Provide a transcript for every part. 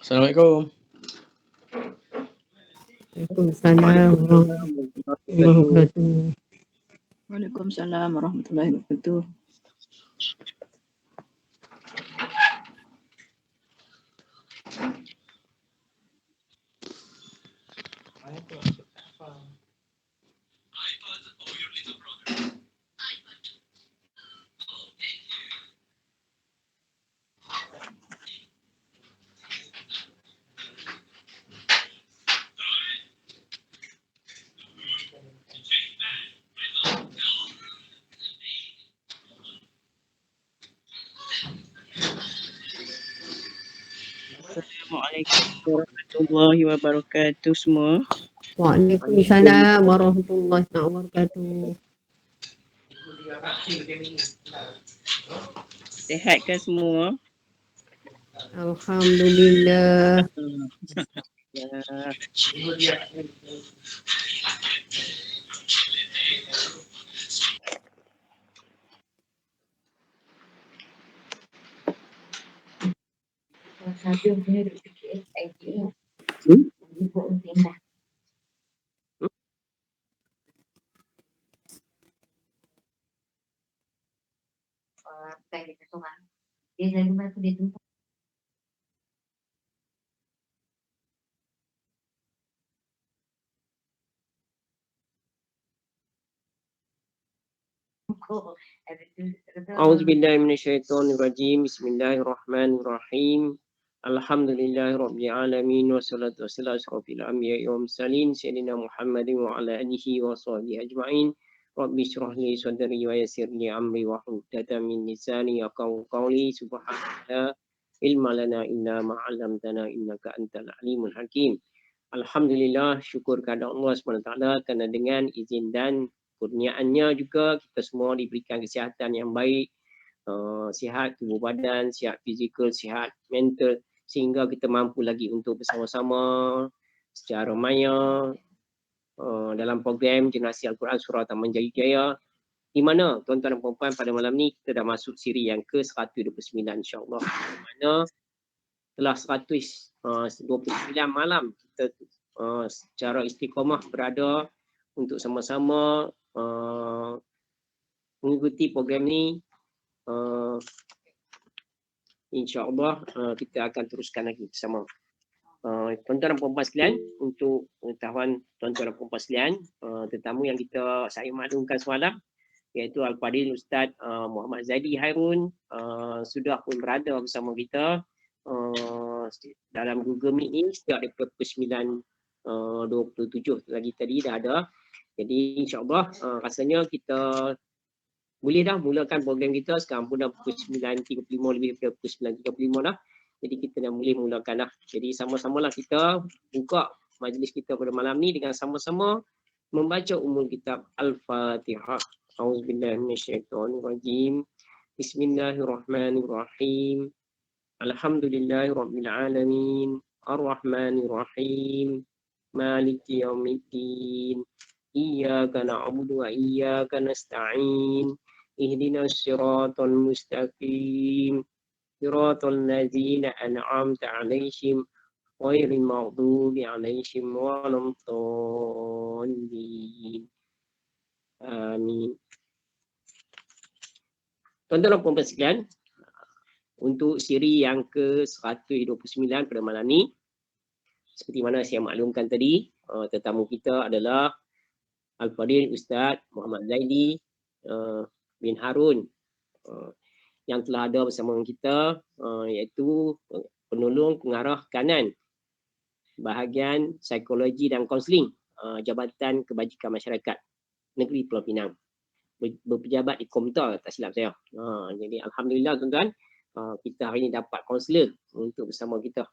Assalamualaikum. Waalaikumsalam warahmatullahi wabarakatuh. Waalaikumsalam warahmatullahi wabarakatuh. Assalamualaikum warahmatullahi wabarakatuh semua. Waalaikumsalam warahmatullahi wabarakatuh. Sihat ke semua? Alhamdulillah. Ya. A'udzubillahi minasyaitonirrajim. Bismillahirrahmanirrahim. Alhamdulillahirabbil alamin wassalatu wassalamu ala asyrofil anbiya'i wal mursalin sayyidina Muhammadin wa ala alihi wa sahbihi ajma'in. Rabbi shrah li sadri wa yassir li amri wa hlul 'uqdatam min lisani yafqahu qawli. Subhanallah ilma lana illa ma 'allamtana innaka antal alimul hakim. Alhamdulillah, syukur kepada Allah SWT kerana dengan izin dan kurniaannya juga kita semua diberikan kesihatan yang baik, sihat tubuh badan, sihat fizikal, sihat mental, sehingga kita mampu lagi untuk bersama-sama secara maya dalam program Generasi Al-Quran Surah Taman Jaya, di mana tuan-tuan dan puan-puan pada malam ni kita dah masuk siri yang ke-129 insya-Allah. Di mana telah 129 malam kita secara istiqamah berada untuk sama-sama mengikuti program ni. InsyaAllah kita akan teruskan lagi bersama. Tuan-tuan dan puan-puan sekalian, untuk pengetahuan tuan-tuan dan puan-puan sekalian, tetamu yang saya maklumkan semalam iaitu Al-Fadil Ustaz Muhammad Zaidi Harun sudah pun berada bersama kita dalam Google Meet ni sejak daripada pukul 9.27 lagi tadi dah ada. Jadi insyaAllah rasanya kita boleh dah mulakan program kita. Sekarang pun dah pukul 9.35, lebih daripada pukul 9.35 dah. Jadi kita dah boleh mulakan dah. Jadi sama-samalah kita buka majlis kita pada malam ni dengan sama-sama membaca umul kitab Al-Fatihah. A'udzubillahi minasyaitonirrajim. Bismillahirrahmanirrahim. Alhamdulillahirabbil alamin. Ar-Rahmanirrahim. Maliki yaumiddin. Iyyaka na'budu wa iyyaka nasta'in. Ihdinas siratal mustaqim. Siratal ladzina an'amta 'alaihim ghairil maghdubi 'alaihim waladdallin. Amin. Tuan-tuan dan puan-puan sekalian, untuk siri yang ke-129 pada malam ni, seperti mana saya maklumkan tadi, tetamu kita adalah Al-Fadil Ustaz Muhammad Zaidi bin Harun yang telah ada bersama kita, iaitu penolong pengarah kanan bahagian psikologi dan kaunseling Jabatan Kebajikan Masyarakat Negeri Pulau Pinang, berpejabat di Komtar tak silap saya. Jadi alhamdulillah tuan-tuan, kita hari ini dapat kaunselor untuk bersama kita.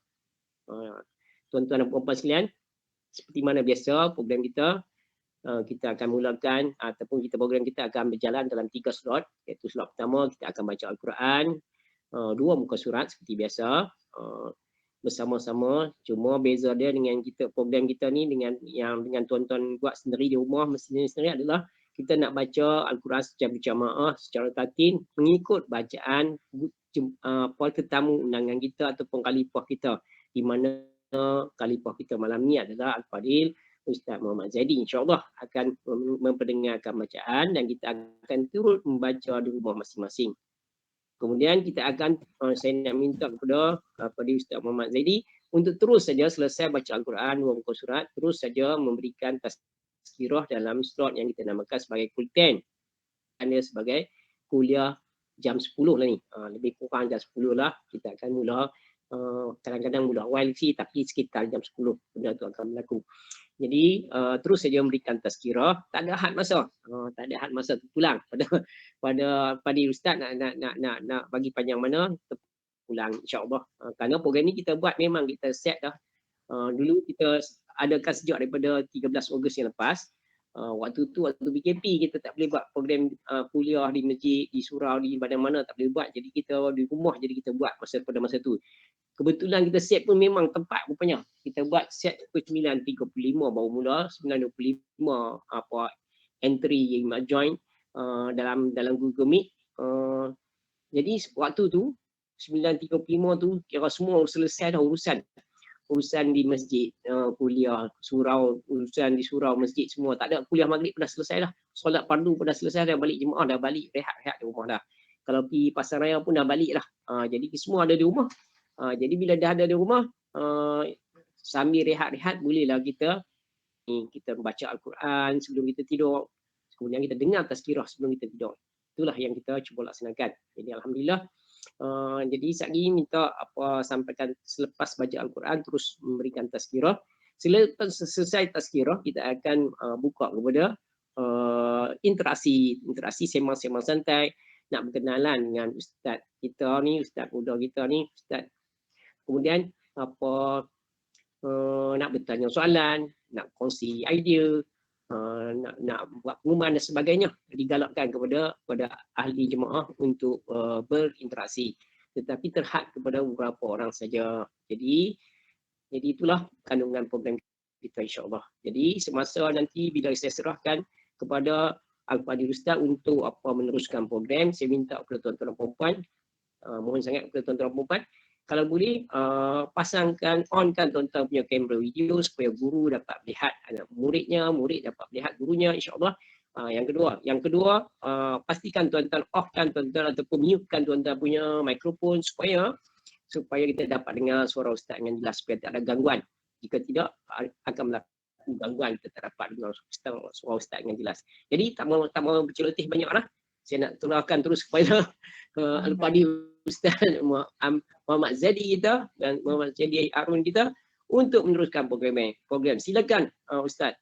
Tuan-tuan dan puan-puan sekalian, seperti mana biasa program kita, kita akan mulakan ataupun program kita akan berjalan dalam 3 slot, iaitu slot pertama kita akan baca Al-Quran 2 muka surat seperti biasa bersama-sama. Cuma beza dia dengan program kita ni dengan tuan-tuan buat sendiri di rumah sendiri adalah kita nak baca Al-Quran secara berjamaah, secara tartil mengikut bacaan tetamu undangan kita ataupun khalifah kita, di mana khalifah kita malam ni adalah Al-Fadil Ustaz Muhammad Zaidi. InsyaAllah akan memperdengarkan bacaan dan kita akan turut membaca di rumah masing-masing. Kemudian kita akan, saya nak minta kepada Ustaz Muhammad Zaidi untuk terus saja selesai baca Al-Quran, 2 muka surat, terus saja memberikan tazkirah dalam slot yang kita namakan sebagai Kulten. Dia sebagai kuliah jam 10 lah ni. Lebih kurang jam 10 lah. Kita akan mula, kadang-kadang mula awal sih, tapi sekitar jam 10 benda tu akan berlaku. Jadi terus saja memberikan tazkirah, tak ada had masa. Tak ada had masa terpulang pada ustaz nak bagi panjang mana terpulang insya-Allah. Kerana program ni kita buat memang kita set dah. Dulu kita adakan sejak daripada 13 Ogos yang lepas. Waktu PKP kita tak boleh buat program kuliah di masjid, di surau, di mana-mana tak boleh buat. Jadi kita di rumah jadi kita buat pada masa tu. Kebetulan kita set pun memang tepat rupanya. Kita buat set pukul 9.35 baru mula, 9.25 entry join dalam Google Meet. Jadi waktu tu 9.35 tu kira semua selesai dah urusan di masjid, kuliah surau, urusan di surau masjid semua. Tak ada kuliah maghrib pun dah selesai dah. Solat fardu pun dah selesai dah, balik jemaah dah balik rehat di rumah dah. Kalau pergi pasar raya pun dah balik dah. Jadi semua ada di rumah. Jadi bila dah ada di rumah, sambil rehat-rehat bolehlah kita baca Al-Quran sebelum kita tidur. Kemudian kita dengar tazkirah sebelum kita tidur. Itulah yang kita cuba laksanakan. Jadi alhamdulillah. Jadi sekali minta sampaikan selepas baca Al-Quran terus memberikan tazkirah. Selepas selesai tazkirah kita akan buka kepada interaksi sembang-sembang santai, nak berkenalan dengan ustaz kita ni, ustaz muda kita ni, ustaz. Kemudian nak bertanya soalan, nak kongsi idea, nak buat pengumuman dan sebagainya, digalakkan kepada ahli jemaah untuk berinteraksi, tetapi terhad kepada beberapa orang saja. Jadi itulah kandungan program kita insya-Allah. Jadi semasa nanti bila saya serahkan kepada Al-Fadil Ustaz untuk meneruskan program, saya minta kepada tuan-tuan dan puan-puan, mohon sangat kepada tuan-tuan dan puan-puan, kalau boleh pasangkan, onkan tuan-tuan punya kamera video supaya guru dapat melihat anak muridnya, murid dapat melihat gurunya insya-Allah. Yang kedua, pastikan tuan-tuan offkan tuan-tuan ataupun mute-kan tuan-tuan punya mikrofon supaya kita dapat dengar suara ustaz dengan jelas, supaya tak ada gangguan. Jika tidak akan berlaku gangguan, kita tak dapat dengar suara ustaz dengan jelas. Jadi tak mau berceloteh banyaklah. Saya nak tularkan terus kepada Al-Fadil Ustaz Muhammad Zaidi kita dan Muhammad Zaidi Harun kita untuk meneruskan program. Silakan Ustaz.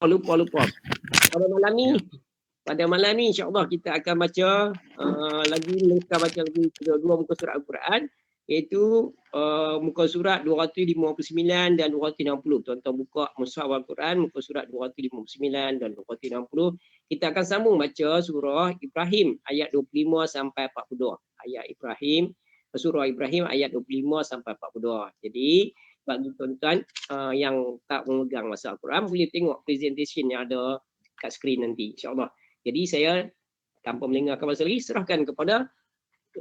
Lupa. Pada malam ni insya-Allah kita akan baca baca lagi 2 muka surat Al-Quran, iaitu muka surat 259 dan 260. Tuan-tuan buka mushaf Al-Quran muka surat 259 dan 260. Kita akan sambung baca surah Ibrahim ayat 25 sampai 42. Surah Ibrahim ayat 25 sampai 42. Jadi bagi tuan-tuan yang tak memegang masa Al-Quran, boleh tengok presentation yang ada kat skrin nanti insya-Allah. Jadi saya tanpa melengahkan masa lagi, serahkan kepada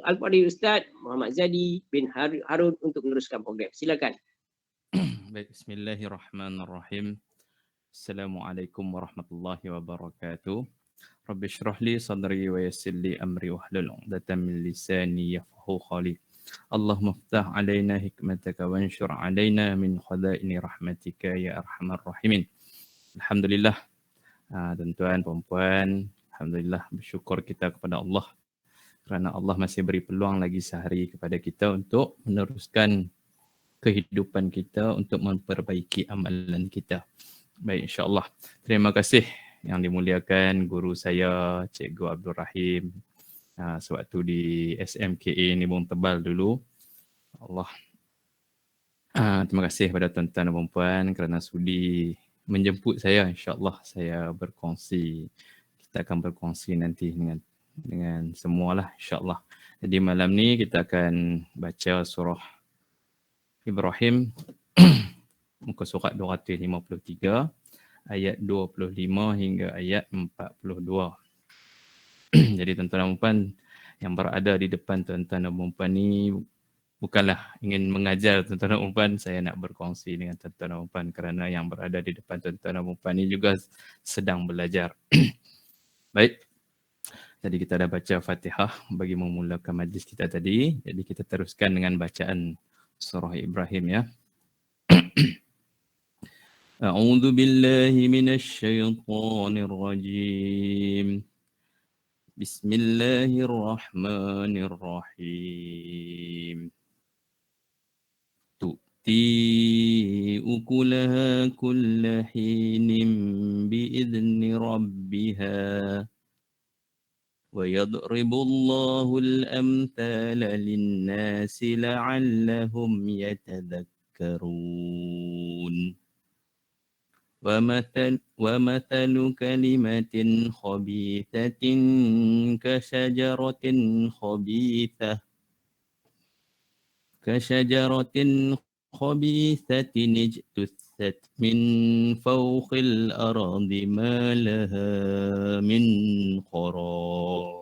Al-Fadil Ustaz Muhammad Zaidi bin Harun untuk meneruskan program. Silakan. Baik, bismillahirrahmanirrahim. Assalamualaikum warahmatullahi wabarakatuh. Rabbi shrah li sadri wa yassir li amri wahlul 'uqdatam min lisani yafqahu qawli. Allahumma iftah 'alaina hikmataka wanshur 'alaina min khadaini rahmatika ya arhamar rahimin. Alhamdulillah, tuan-tuan, puan-puan, alhamdulillah bersyukur kita kepada Allah kerana Allah masih beri peluang lagi sehari kepada kita untuk meneruskan kehidupan kita, untuk memperbaiki amalan kita. Baik, insya-Allah. Terima kasih yang dimuliakan guru saya, Cikgu Abdul Rahim, sewaktu di SMKA Nibong Tebal dulu. Allah. Terima kasih kepada tuan-tuan dan puan-puan kerana sudi menjemput saya. InsyaAllah saya berkongsi. Kita akan berkongsi nanti dengan semualah insyaAllah. Jadi malam ni kita akan baca surah Ibrahim muka surat 253 ayat 25 hingga ayat 42. Jadi tuan-tuan dan puan, yang berada di depan tuan-tuan dan puan ni bukanlah ingin mengajar tuan-tuan dan puan, saya nak berkongsi dengan tuan-tuan dan puan kerana yang berada di depan tuan-tuan dan puan ni juga sedang belajar. Baik, jadi kita dah baca Fatihah bagi memulakan majlis kita tadi. Jadi kita teruskan dengan bacaan surah Ibrahim ya. A'udzu billahi minasy syaithanir rajim. Bismillahirrahmanirrahim. Tu'ti ukulaha kulla hinin bi'izni rabbiha. ويضرب الله الأمثال للناس لعلهم يتذكرون ومثل كلمة خبيثة كشجرة خبيثة اجتثت من فوق الأرض ما لها من قرار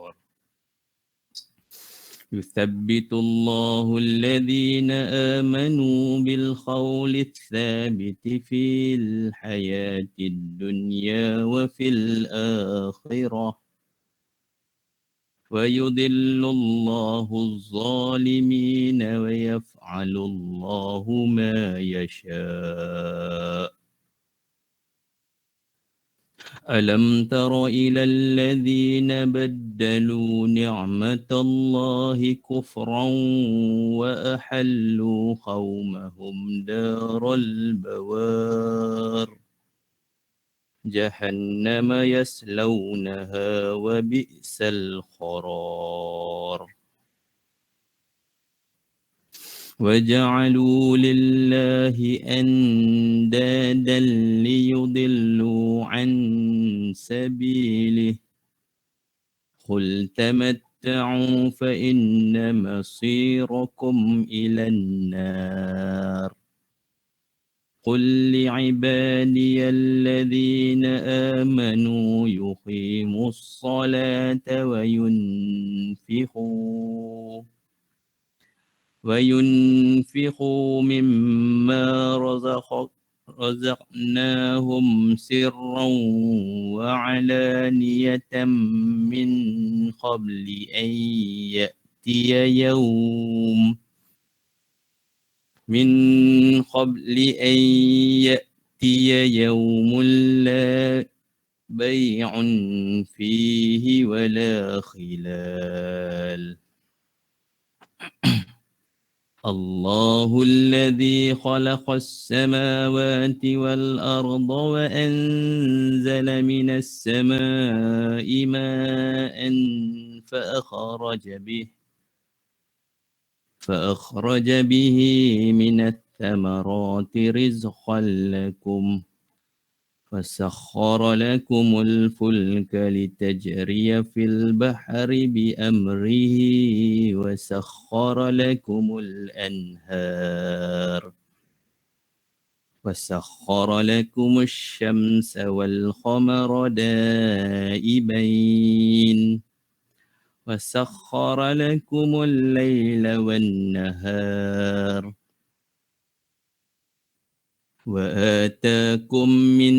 يثبت الله الذين آمنوا بالقول الثابت في الحياة الدنيا وفي الآخرة ويضل الله الظالمين ويفعل الله ما يشاء ألم تر إلى الذين بدلوا نعمة الله كفرا وأحلوا قومهم دار البوار جهنم يصلونها وبئس القرار وجعلوا لله أندادا ليضلوا عن سبيله قل تمتعوا فإن مصيركم إلى النار قل لعبادي الذين آمنوا يقيموا الصلاة وينفقوا مما رزقناهم سرا وعلانية من قبل أن يأتي يوم لا بيع فيه ولا خلال الله الذي خلق السماوات والأرض وأنزل من السماء ماء فأخرج به من الثمرات رزقا لكم وسخر لكم الفلك لتجري في البحر بأمره وسخر لكم الأنهار وسخر لكم الشمس والقمر دائبين وسخر لكم الليل والنهار وآتاكم من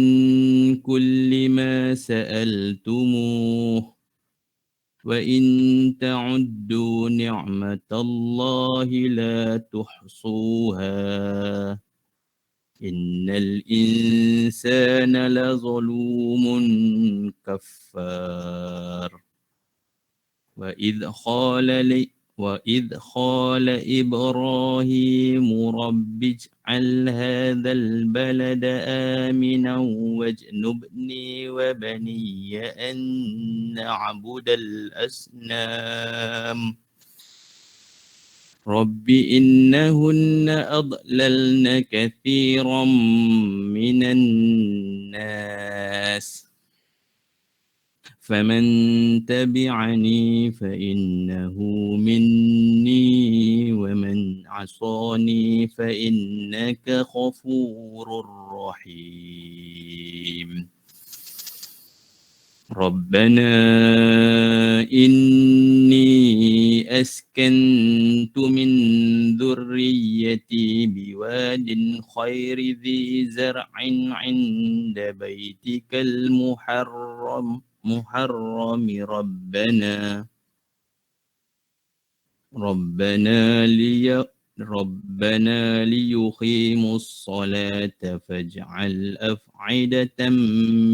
كل ما سألتموه وإن تعدوا نعمة الله لا تحصوها إن الإنسان لظلوم كفار وإذ قال إبراهيم رب اجعل هذا البلد آمنا واجنبني وبني أن نعبد الأصنام رب إنهن أضللن كثيرا من الناس فمن تبعني فإنه مني ومن عصاني فإنك غفور رحيم ربنا إني أسكنت من ذريتي بواد خير ذي زرع عند بيتك المحرم ربنا ليقيموا الصلاة فاجعل أفعدة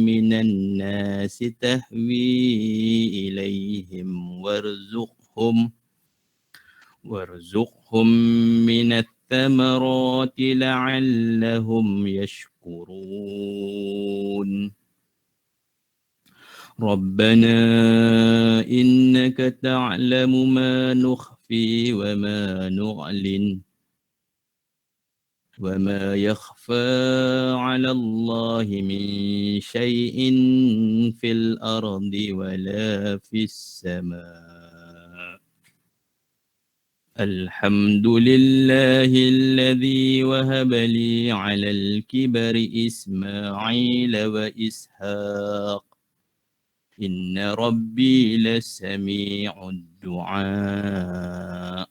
من الناس تهوي إليهم وارزقهم من الثمرات لعلهم يشكرون ربنا إنك تعلم ما نخفي وما نعلن وما يخفى على الله من شيء في الأرض ولا في السماء الحمد لله الذي وهب لي على الكبر إسماعيل وإسحاق إن ربي لسميع الدعاء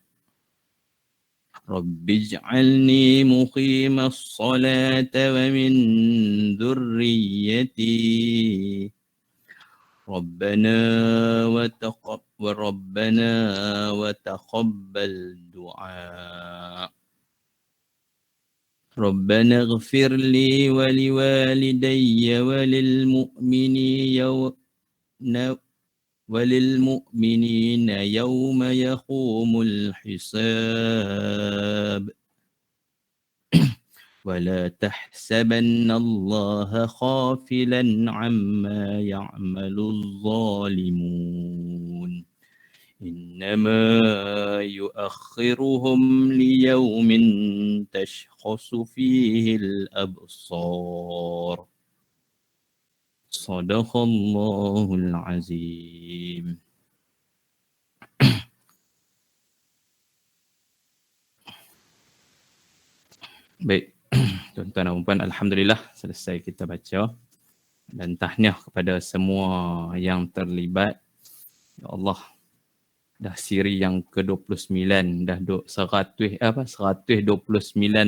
رب اجعلني مقيم الصلاة ومن ذريتي ربنا وتقبل دعاء ربنا اغفر لي ولوالدي وللمؤمنين يوم يقوم الحساب ولا تحسبن الله غافلا عما يعمل الظالمون إنما يؤخرهم ليوم تشخص فيه الأبصار Sadaqallahul Azim. Baik, tuan-tuan dan puan, alhamdulillah selesai kita baca dan tahniah kepada semua yang terlibat. Ya Allah, dah siri yang ke-29, dah 129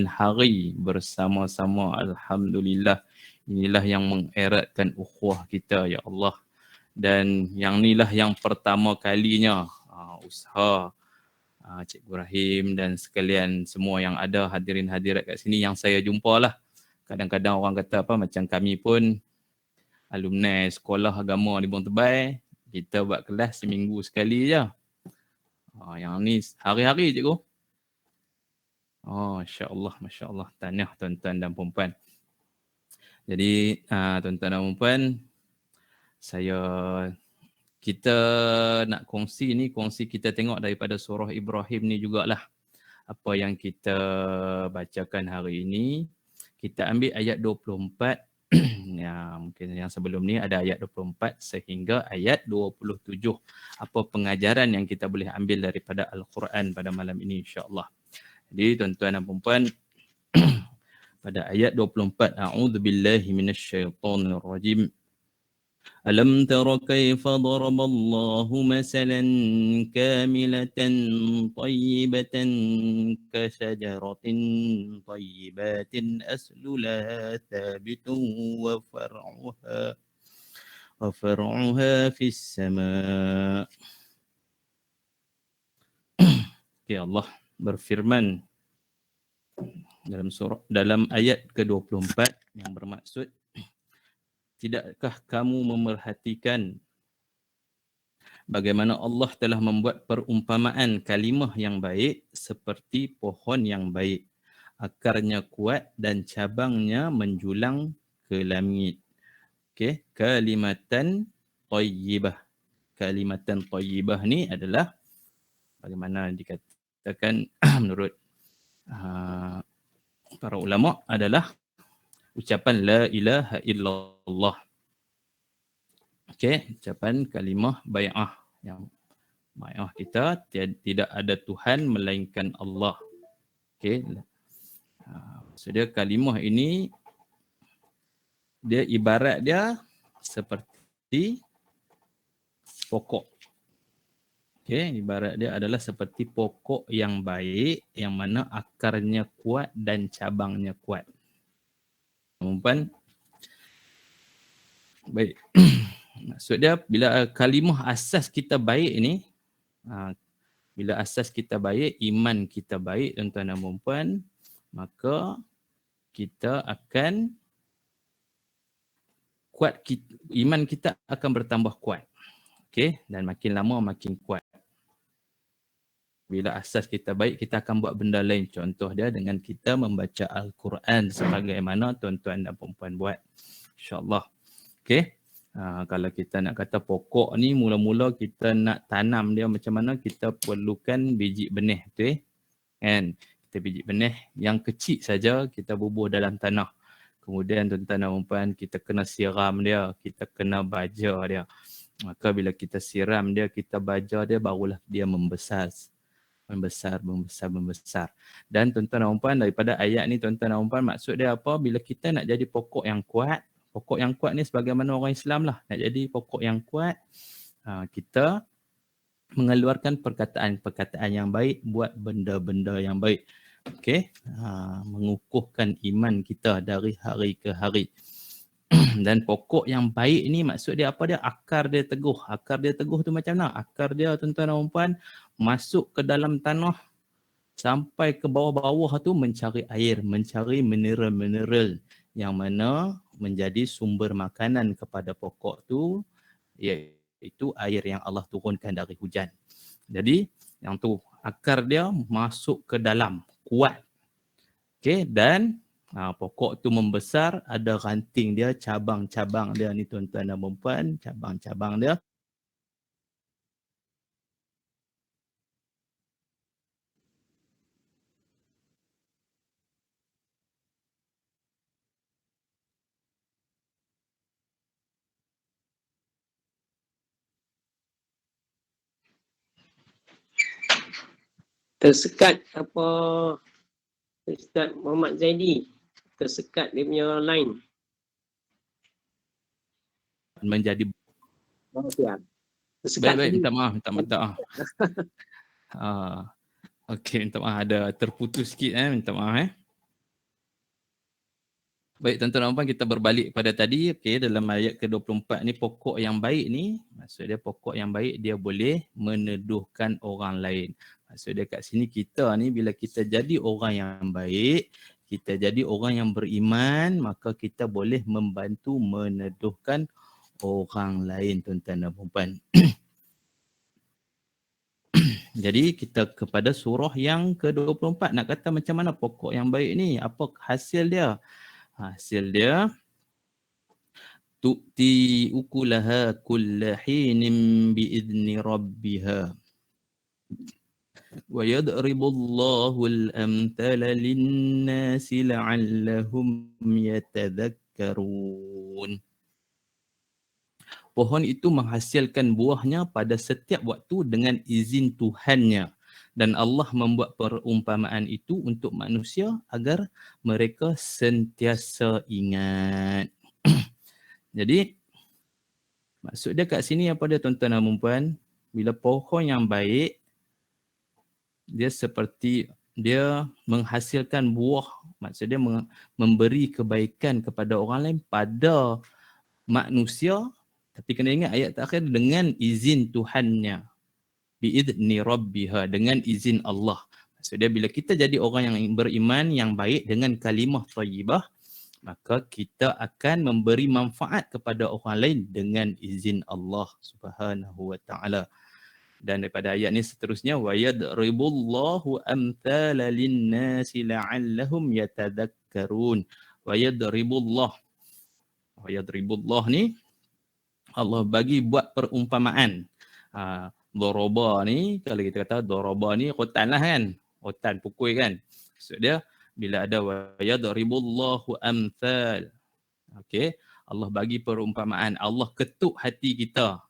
hari bersama-sama, alhamdulillah. Inilah yang mengeratkan ukhuwah kita, ya Allah. Dan yang inilah yang pertama kalinya usaha Cikgu Rahim dan sekalian semua yang ada hadirin hadirat kat sini yang saya jumpa lah. Kadang-kadang orang kata apa, macam kami pun alumni sekolah agama di Buang Tebal, kita buat kelas seminggu sekali je. Yang ni hari-hari cikgu. Masya-Allah, masya-Allah. Tahniah tuan-tuan dan puan-puan. Jadi tuan-tuan dan puan, kita nak kongsi kita tengok daripada surah Ibrahim ni jugalah. Apa yang kita bacakan hari ini, kita ambil ayat 24. Ya, mungkin yang sebelum ni ada ayat 24 sehingga ayat 27. Apa pengajaran yang kita boleh ambil daripada Al-Quran pada malam ini, insya-Allah. Jadi tuan-tuan dan puan, pada ayat 24, a'udzubillahi minasyaitonirrajim. Alam tara kaifa daraballahu masalan kamilatan tayyibatan kasajaratin tayyibatin aslulaha thabitun wa far'uha fis sama'. Okay, Allah berfirman dalam ayat ke-24 yang bermaksud, tidakkah kamu memerhatikan bagaimana Allah telah membuat perumpamaan kalimah yang baik seperti pohon yang baik, akarnya kuat dan cabangnya menjulang ke langit. Okey, kalimatan thayyibah. Kalimatan thayyibah ni adalah bagaimana dikatakan menurut para ulama adalah ucapan la ilaha illallah. Okey, ucapan kalimah bai'ah, yang bai'ah kita tidak ada Tuhan melainkan Allah. Okey. So dia kalimah ini dia ibarat dia seperti pokok. Okey, ibarat dia adalah seperti pokok yang baik yang mana akarnya kuat dan cabangnya kuat. Puan, baik. Maksud dia bila kalimah asas kita baik ni, bila asas kita baik, iman kita baik tuan-tuan dan puan, maka kita akan kuat, iman kita akan bertambah kuat. Okey, dan makin lama makin kuat. Bila asas kita baik, kita akan buat benda lain. Contoh dia dengan kita membaca Al-Quran sebagaimana tuan-tuan dan puan buat. InsyaAllah. Okey. Kalau kita nak kata pokok ni mula-mula kita nak tanam dia macam mana, kita perlukan biji benih. Betul? Kan? Kita biji benih yang kecil saja kita bubuh dalam tanah. Kemudian tuan-tuan dan puan, kita kena siram dia, kita kena baja dia. Maka bila kita siram dia, kita baja dia, barulah dia membesar. Membesar. Dan tuan-tuan dan puan, daripada ayat ni tuan-tuan dan puan, maksud dia apa? Bila kita nak jadi pokok yang kuat ni sebagaimana orang Islam lah, nak jadi pokok yang kuat, kita mengeluarkan perkataan-perkataan yang baik, buat benda-benda yang baik. Okey, mengukuhkan iman kita dari hari ke hari. Dan pokok yang baik ni maksud dia apa dia? Akar dia teguh. Akar dia teguh tu macam mana? Akar dia tuan-tuan dan puan masuk ke dalam tanah sampai ke bawah-bawah tu mencari air, mencari mineral-mineral yang mana menjadi sumber makanan kepada pokok tu, iaitu air yang Allah turunkan dari hujan. Jadi yang tu akar dia masuk ke dalam, kuat. Okey, dan pokok tu membesar, ada ranting dia, cabang-cabang dia ni tuan-tuan dan puan, cabang-cabang dia. Tersekat apa Ustaz Muhammad Zaidi, tersekat dia punya line. Menjadi Tersekat. baik, minta maaf. Okey, minta maaf, ada terputus sikit, minta maaf. Baik tuan-tuan dan puan, kita berbalik pada tadi. Okey, dalam ayat ke-24 ni, pokok yang baik ni, maksud dia pokok yang baik dia boleh meneduhkan orang lain. Maksud dia kat sini kita ni bila kita jadi orang yang baik, kita jadi orang yang beriman, maka kita boleh membantu meneduhkan orang lain tuan-tuan dan puan. Jadi kita kepada surah yang ke-24, nak kata macam mana pokok yang baik ni, apa hasil dia? Hasil dia tu'ti ukulaha kulla hinin bi'izni rabbiha wa yadribullahu al-amthala lin-nasi la'allahum yatadhakkarun. Pohon itu menghasilkan buahnya pada setiap waktu dengan izin Tuhannya. Dan Allah membuat perumpamaan itu untuk manusia agar mereka sentiasa ingat. Jadi, maksud dia kat sini apa dia tuan-tuan dan puan? Bila pohon yang baik, dia seperti dia menghasilkan buah. Maksud dia memberi kebaikan kepada orang lain pada manusia. Tapi kena ingat ayat terakhir dengan izin Tuhannya. Bi'idni rabbiha, dengan izin Allah. Maksud dia bila kita jadi orang yang beriman, yang baik dengan kalimah thayyibah, maka kita akan memberi manfaat kepada orang lain dengan izin Allah Subhanahu wa taala. Dan daripada ayat ni seterusnya, wa yadribullahu amthala lin-nasi la'allahum yatadhakkarun. Wa yadribullah ni Allah bagi buat perumpamaan. Doroba ni, kalau kita kata doroba ni rotan lah kan. Rotan pukul kan. Maksud dia, bila ada wa yadribullahu amthal. Okey, Allah bagi perumpamaan. Allah ketuk hati kita.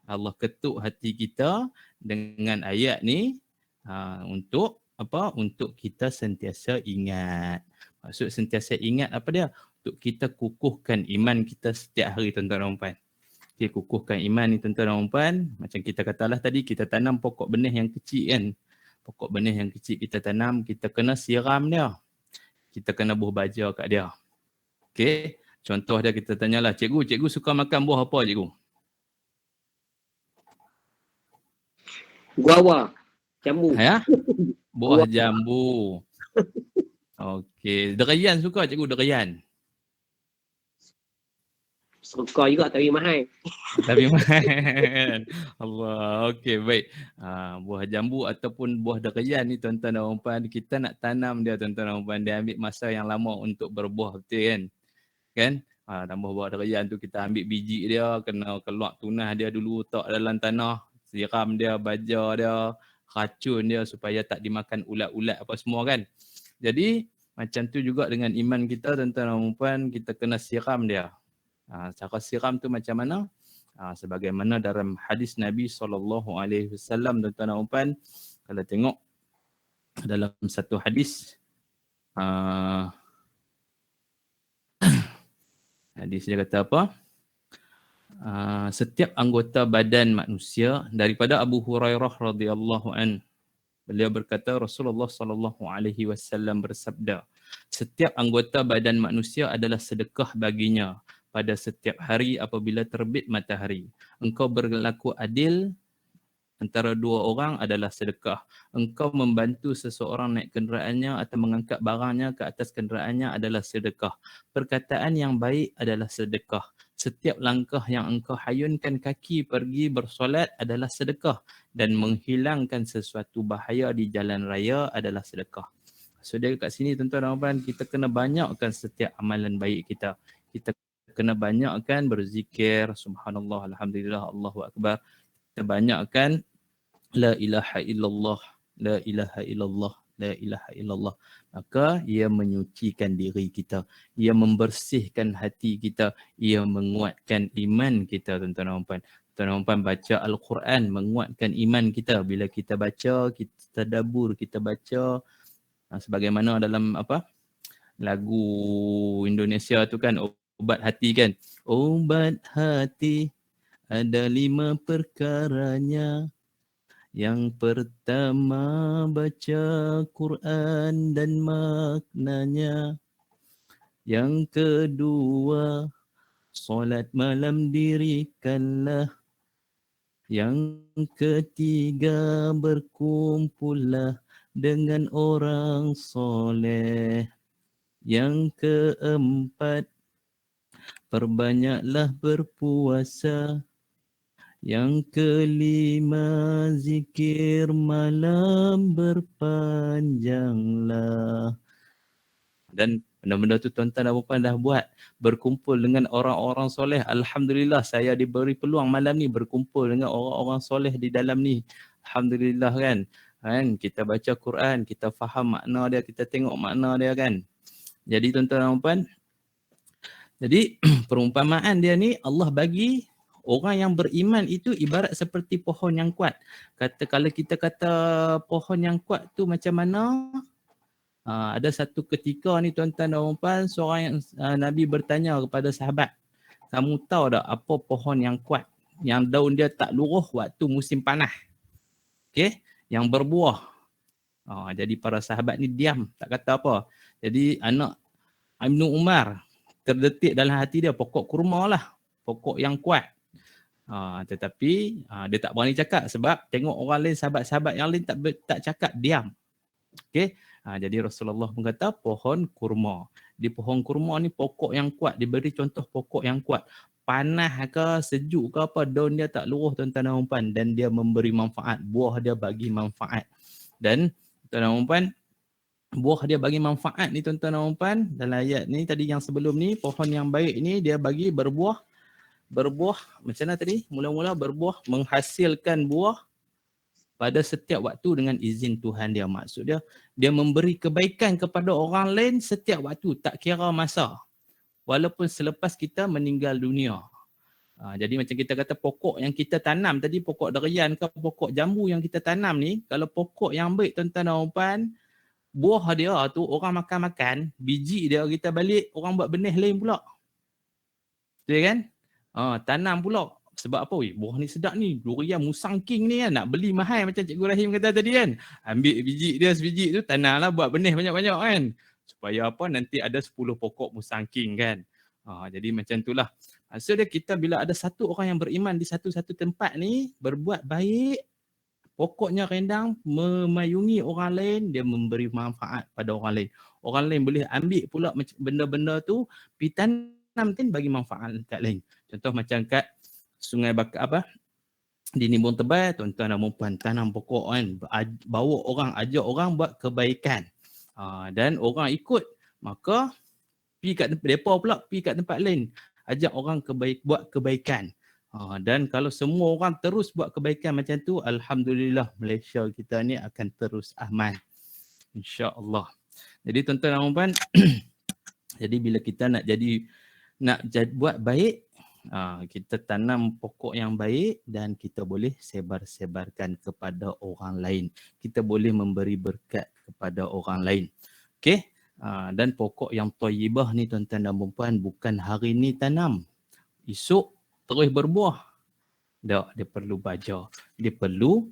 Allah ketuk hati kita dengan ayat ni untuk apa? Untuk kita sentiasa ingat. Maksud sentiasa ingat apa dia? Untuk kita kukuhkan iman kita setiap hari tuan-tuan dan puan. Okay, kukuhkan iman ni tuan-tuan dan puan. Macam kita katalah tadi, kita tanam pokok benih yang kecil kan. Pokok benih yang kecil kita tanam, kita kena siram dia. Kita kena buah baja kat dia. Okay, contoh dia kita tanyalah, cikgu suka makan buah apa cikgu? Guava, jambu. Ya? Buah jambu. Okey, durian suka cikgu durian? Suka juga tapi mahal. Tapi mahal. Allah, okey baik. Buah jambu ataupun buah durian ni tuan-tuan dan puan, kita nak tanam dia tuan-tuan dan puan, dia ambil masa yang lama untuk berbuah betul kan? Kan? Tambah buah durian tu kita ambil biji dia, kena keluar tunah dia dulu, letak dalam tanah, siram dia, baja dia, racun dia supaya tak dimakan ulat-ulat apa semua kan. Jadi macam tu juga dengan iman kita tuan-tuan dan puan, kita kena siram dia. Cara siram tu macam mana? Sebagaimana dalam hadis Nabi SAW tuan-tuan dan puan, kalau tengok dalam satu hadis, hadis dia kata apa? Setiap anggota badan manusia, daripada Abu Hurairah radhiyallahu an, beliau berkata Rasulullah SAW bersabda, setiap anggota badan manusia adalah sedekah baginya pada setiap hari apabila terbit matahari. Engkau berlaku adil antara dua orang adalah sedekah. Engkau membantu seseorang naik kenderaannya atau mengangkat barangnya ke atas kenderaannya adalah sedekah. Perkataan yang baik adalah sedekah. Setiap langkah yang engkau hayunkan kaki pergi bersolat adalah sedekah. Dan menghilangkan sesuatu bahaya di jalan raya adalah sedekah. So dia kat sini tuan-tuan dan puan, kita kena banyakkan setiap amalan baik kita. Kita kena banyakkan berzikir, subhanallah, alhamdulillah, Allahu akbar. Kita banyakkan la ilaha illallah, la ilaha illallah, la ilaha illallah. Maka ia menyucikan diri kita, ia membersihkan hati kita, ia menguatkan iman kita tuan-tuan dan puan. Tuan-tuan dan puan, baca Al-Quran menguatkan iman kita. Bila kita baca, kita tadabbur, kita baca sebagaimana dalam apa? Lagu Indonesia tu kan, obat hati kan. Obat hati ada 5 perkaranya. Yang pertama baca Quran dan maknanya. Yang kedua solat malam dirikanlah. Yang ketiga berkumpullah dengan orang soleh. Yang keempat perbanyaklah berpuasa. Yang kelima zikir malam berpanjanglah. Dan benda-benda tu tuan-tuan dan puan dah buat. Berkumpul dengan orang-orang soleh. Alhamdulillah saya diberi peluang malam ni berkumpul dengan orang-orang soleh di dalam ni. Alhamdulillah kan. Kita baca Quran, kita faham makna dia, kita tengok makna dia kan. Jadi tuan-tuan dan puan, jadi perumpamaan dia ni Allah bagi orang yang beriman itu ibarat seperti pohon yang kuat. Kalau kita kata pohon yang kuat tu macam mana? Ada satu ketika ni tuan-tuan dan puan, seorang yang Nabi bertanya kepada sahabat, kamu tahu tak apa pohon yang kuat? Yang daun dia tak luruh waktu musim panas. Okey, yang berbuah. Jadi para sahabat ni diam, tak kata apa. Jadi anak Ibnu Umar terdetik dalam hati dia, pokok kurma lah, pokok yang kuat. Tetapi dia tak berani cakap sebab tengok orang lain, sahabat-sahabat yang lain tak cakap, diam. Okey. Jadi Rasulullah pun kata pohon kurma. Di pohon kurma ni pokok yang kuat, diberi contoh pokok yang kuat. Panas ke sejuk ke apa, daun dia tak luruh tuan-tuan dan puan, dan dia memberi manfaat, buah dia bagi manfaat. Dan tuan-tuan dan puan, buah dia bagi manfaat ni tuan-tuan dan puan, dalam ayat ni tadi yang sebelum ni, pohon yang baik ni dia bagi berbuah macam mana tadi? Mula-mula berbuah, menghasilkan buah pada setiap waktu dengan izin Tuhan dia. Maksud dia, dia memberi kebaikan kepada orang lain setiap waktu, tak kira masa. Walaupun selepas kita meninggal dunia. Jadi macam kita kata pokok yang kita tanam tadi, pokok durian ke pokok jambu yang kita tanam ni, kalau pokok yang baik tuan-tuan dan puan, buah dia tu orang makan-makan, biji dia kita balik, orang buat benih lain pula. Betul kan? Tanam pula Sebab apa? Buah ni sedap ni. Durian Musang King ni kan. Nak beli mahal macam Cikgu Rahim kata tadi kan. Ambil biji dia sebiji tu, tanamlah buat benih banyak-banyak kan. Supaya apa? Nanti ada 10 pokok Musang King kan. Jadi macam itulah. Maksud dia kita bila ada satu orang yang beriman di satu-satu tempat ni, berbuat baik, pokoknya rendang, memayungi orang lain, dia memberi manfaat pada orang lain. Orang lain boleh ambil pula benda-benda tu, pergi tanam bagi manfaat kat lain. Contoh macam kat Sungai di Nimbung Tebal, tuan-tuan dan puan tanam pokok kan, bawa orang, ajak orang buat kebaikan. Dan orang ikut, maka pergi kat depa pula, pergi kat tempat lain, ajak orang buat kebaikan. Dan kalau semua orang terus buat kebaikan macam tu, alhamdulillah Malaysia kita ni akan terus aman, insya-Allah. Jadi tuan-tuan dan puan, jadi bila kita nak buat baik, kita tanam pokok yang baik dan kita boleh sebar-sebarkan kepada orang lain. Kita boleh memberi berkat kepada orang lain. Okey? Dan pokok yang thayyibah ni tuan-tuan dan puan, bukan hari ni tanam, esok terus berbuah. Tak, dia perlu baja. Dia perlu,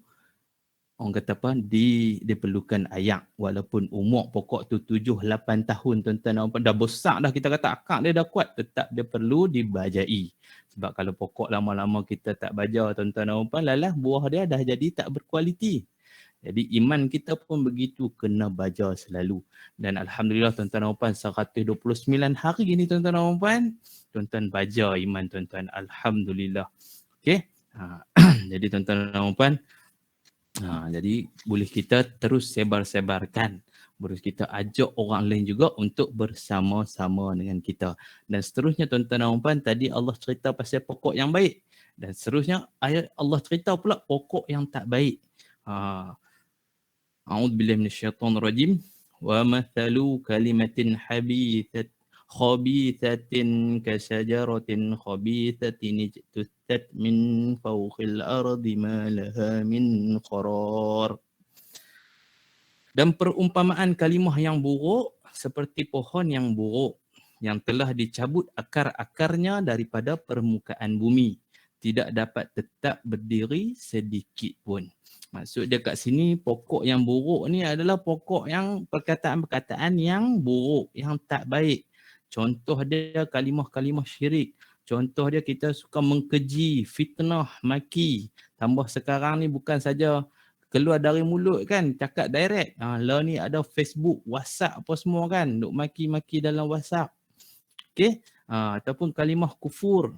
orang kata apa, dia perlukan ayak. Walaupun umur pokok tu 7-8 tahun tuan-tuan dan puan, dah besar dah, kita kata akak dia dah kuat, tetap dia perlu dibajai. Sebab kalau pokok lama-lama kita tak baja tuan-tuan dan puan, lalah buah dia dah jadi tak berkualiti. Jadi iman kita pun begitu, kena baja selalu. Dan alhamdulillah tuan-tuan dan puan, 129 hari ni tuan-tuan dan puan, tuan-tuan baja iman tuan-tuan. Alhamdulillah. Okey. Jadi tuan-tuan dan puan, jadi boleh kita terus sebar-sebarkan. Boleh kita ajak orang lain juga untuk bersama-sama dengan kita. Dan seterusnya tuan-tuan dan puan, tadi Allah cerita pasal pokok yang baik. Dan seterusnya ayat Allah cerita pula pokok yang tak baik. A'udzubillahi minasyaitonirrajim. Wa mathalu kalimatin khabithatin kasajaratin khabithatin ijtusat min fawqil ardi ma laha min qarar. Dan perumpamaan kalimah yang buruk seperti pohon yang buruk yang telah dicabut akar-akarnya daripada permukaan bumi, tidak dapat tetap berdiri sedikit pun. Maksud dia kat sini, pokok yang buruk ni adalah pokok yang perkataan-perkataan yang buruk, yang tak baik. Contoh dia kalimah-kalimah syirik. Contoh dia kita suka mengkeji, fitnah, maki. Tambah sekarang ni bukan saja keluar dari mulut kan, cakap direct. Lah ni ada Facebook, WhatsApp apa semua kan, duk maki-maki dalam WhatsApp. Okey? Ataupun kalimah kufur.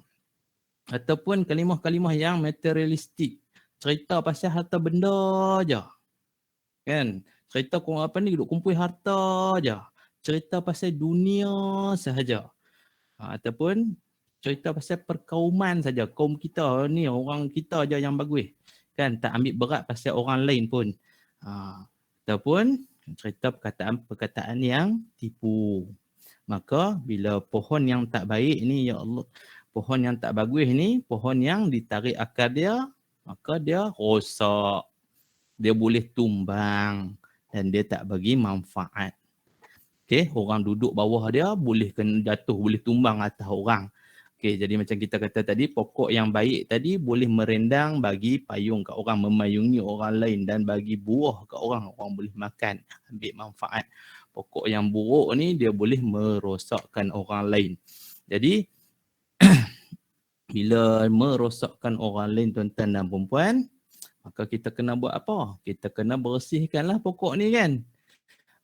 Ataupun kalimah-kalimah yang materialistik. Cerita pasal harta benda je. Kan? Cerita apa ni, duk kumpul harta je. Cerita pasal dunia sahaja. Ataupun cerita pasal perkauman saja. Kaum kita ni, orang kita je yang bagus. Kan? Tak ambil berat pasal orang lain pun. Ataupun cerita perkataan yang tipu. Maka bila pohon yang tak baik ni, ya Allah, pohon yang tak bagus ni, pohon yang ditarik akar dia, maka dia rosak. Dia boleh tumbang dan dia tak bagi manfaat. Okey, orang duduk bawah dia boleh kena jatuh, boleh tumbang atas orang. Okey, jadi macam kita kata tadi, pokok yang baik tadi boleh merendang, bagi payung kat orang, memayungi orang lain dan bagi buah kat orang, orang boleh makan, ambil manfaat. Pokok yang buruk ni dia boleh merosakkan orang lain. Jadi bila merosakkan orang lain tuan-tuan dan puan-puan, maka kita kena buat apa? Kita kena bersihkanlah pokok ni kan.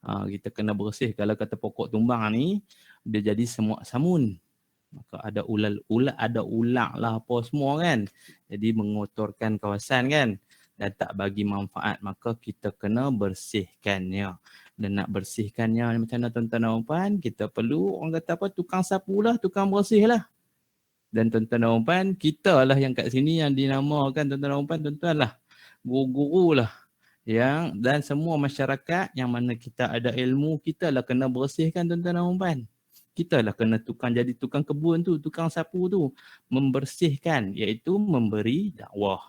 Kita kena bersih. Kalau kata pokok tumbang ni, dia jadi semua samun. Maka ada ular lah apa semua kan. Jadi mengotorkan kawasan kan. Dan tak bagi manfaat. Maka kita kena bersihkannya. Dan nak bersihkannya macam mana tuan-tuan dan puan, kita perlu, orang kata apa, tukang sapu lah, tukang bersih lah. Dan tuan-tuan dan puan, kita lah yang kat sini yang dinamakan tuan-tuan dan puan, tuan-tuan lah, guru-guru lah. Dan semua masyarakat yang mana kita ada ilmu, kita lah kena bersihkan tuan-tuan dan puan. Kita lah kena jadi tukang kebun tu, tukang sapu tu. Membersihkan, iaitu memberi dakwah.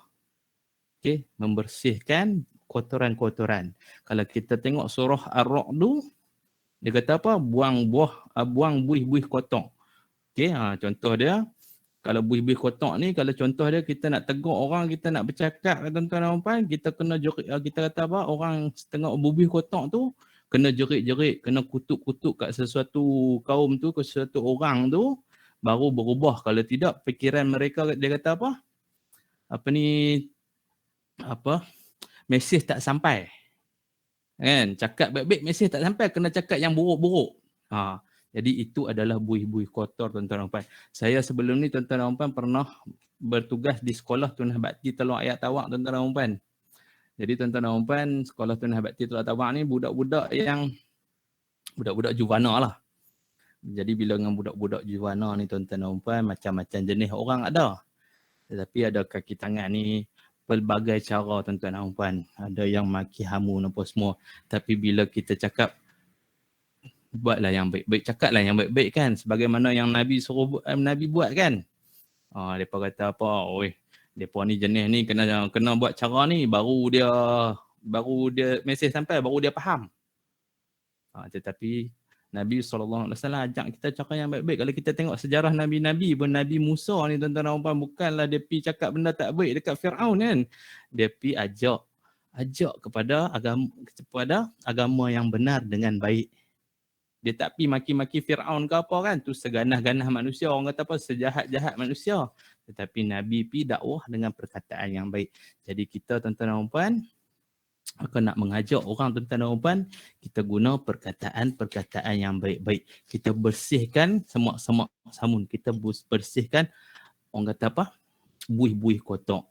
Okay? Membersihkan kotoran-kotoran. Kalau kita tengok surah Ar-Ra'd tu, dia kata apa? Buang buih-buih kotor. Okay? Contoh dia, Kalau buih-buih kotak ni, kalau contoh dia kita nak tegur orang, kita nak bercakap tuan-tuan dan puan, kita kena jerit, kita kata apa, orang setengah buih kotak tu kena jerit-jerit, kena kutuk-kutuk kat sesuatu kaum tu, ke sesuatu orang tu, baru berubah. Kalau tidak, fikiran mereka dia kata apa? Apa ni, apa? Mesej tak sampai. Kan? Cakap baik-baik, mesej tak sampai, kena cakap yang buruk-buruk. Jadi itu adalah buih-buih kotor tuan-tuan dan puan. Saya sebelum ni tuan-tuan dan puan pernah bertugas di sekolah Tunah Bakti Teluk Ayat Tawak tuan-tuan dan puan. Jadi tuan-tuan dan puan, sekolah Tunah Bakti Teluk Ayat Tawak ni budak-budak juvana lah. Jadi bila dengan budak-budak juvana ni tuan-tuan dan puan, macam-macam jenis orang ada. Tetapi ada kaki tangan ni pelbagai cara tuan-tuan dan puan. Ada yang maki hamu apa semua. Tapi bila kita cakap buatlah yang baik-baik, cakaplah yang baik-baik kan, sebagaimana yang Nabi suruh Nabi buat kan. Depa kata apa, oi, depa ni jenis ni kena buat cara ni baru dia mesej sampai, baru dia faham. Tetapi Nabi SAW ajak kita cara yang baik-baik. Kalau kita tengok sejarah Nabi-Nabi pun, Nabi Musa ni tuan-tuan dan puan, bukanlah dia pi cakap benda tak baik dekat Firaun kan. Dia pi ajak kepada agama yang benar dengan baik. Dia tak pi maki-maki Firaun ke apa kan, tu seganah-ganah manusia, orang kata apa, sejahat-jahat manusia. Tetapi Nabi pi dakwah dengan perkataan yang baik. Jadi kita tuan-tuan dan puan, kalau nak mengajak orang tuan-tuan dan puan, kita guna perkataan yang baik-baik. Kita bersihkan semak-semak samun, kita bersihkan orang kata apa, buih-buih kotor.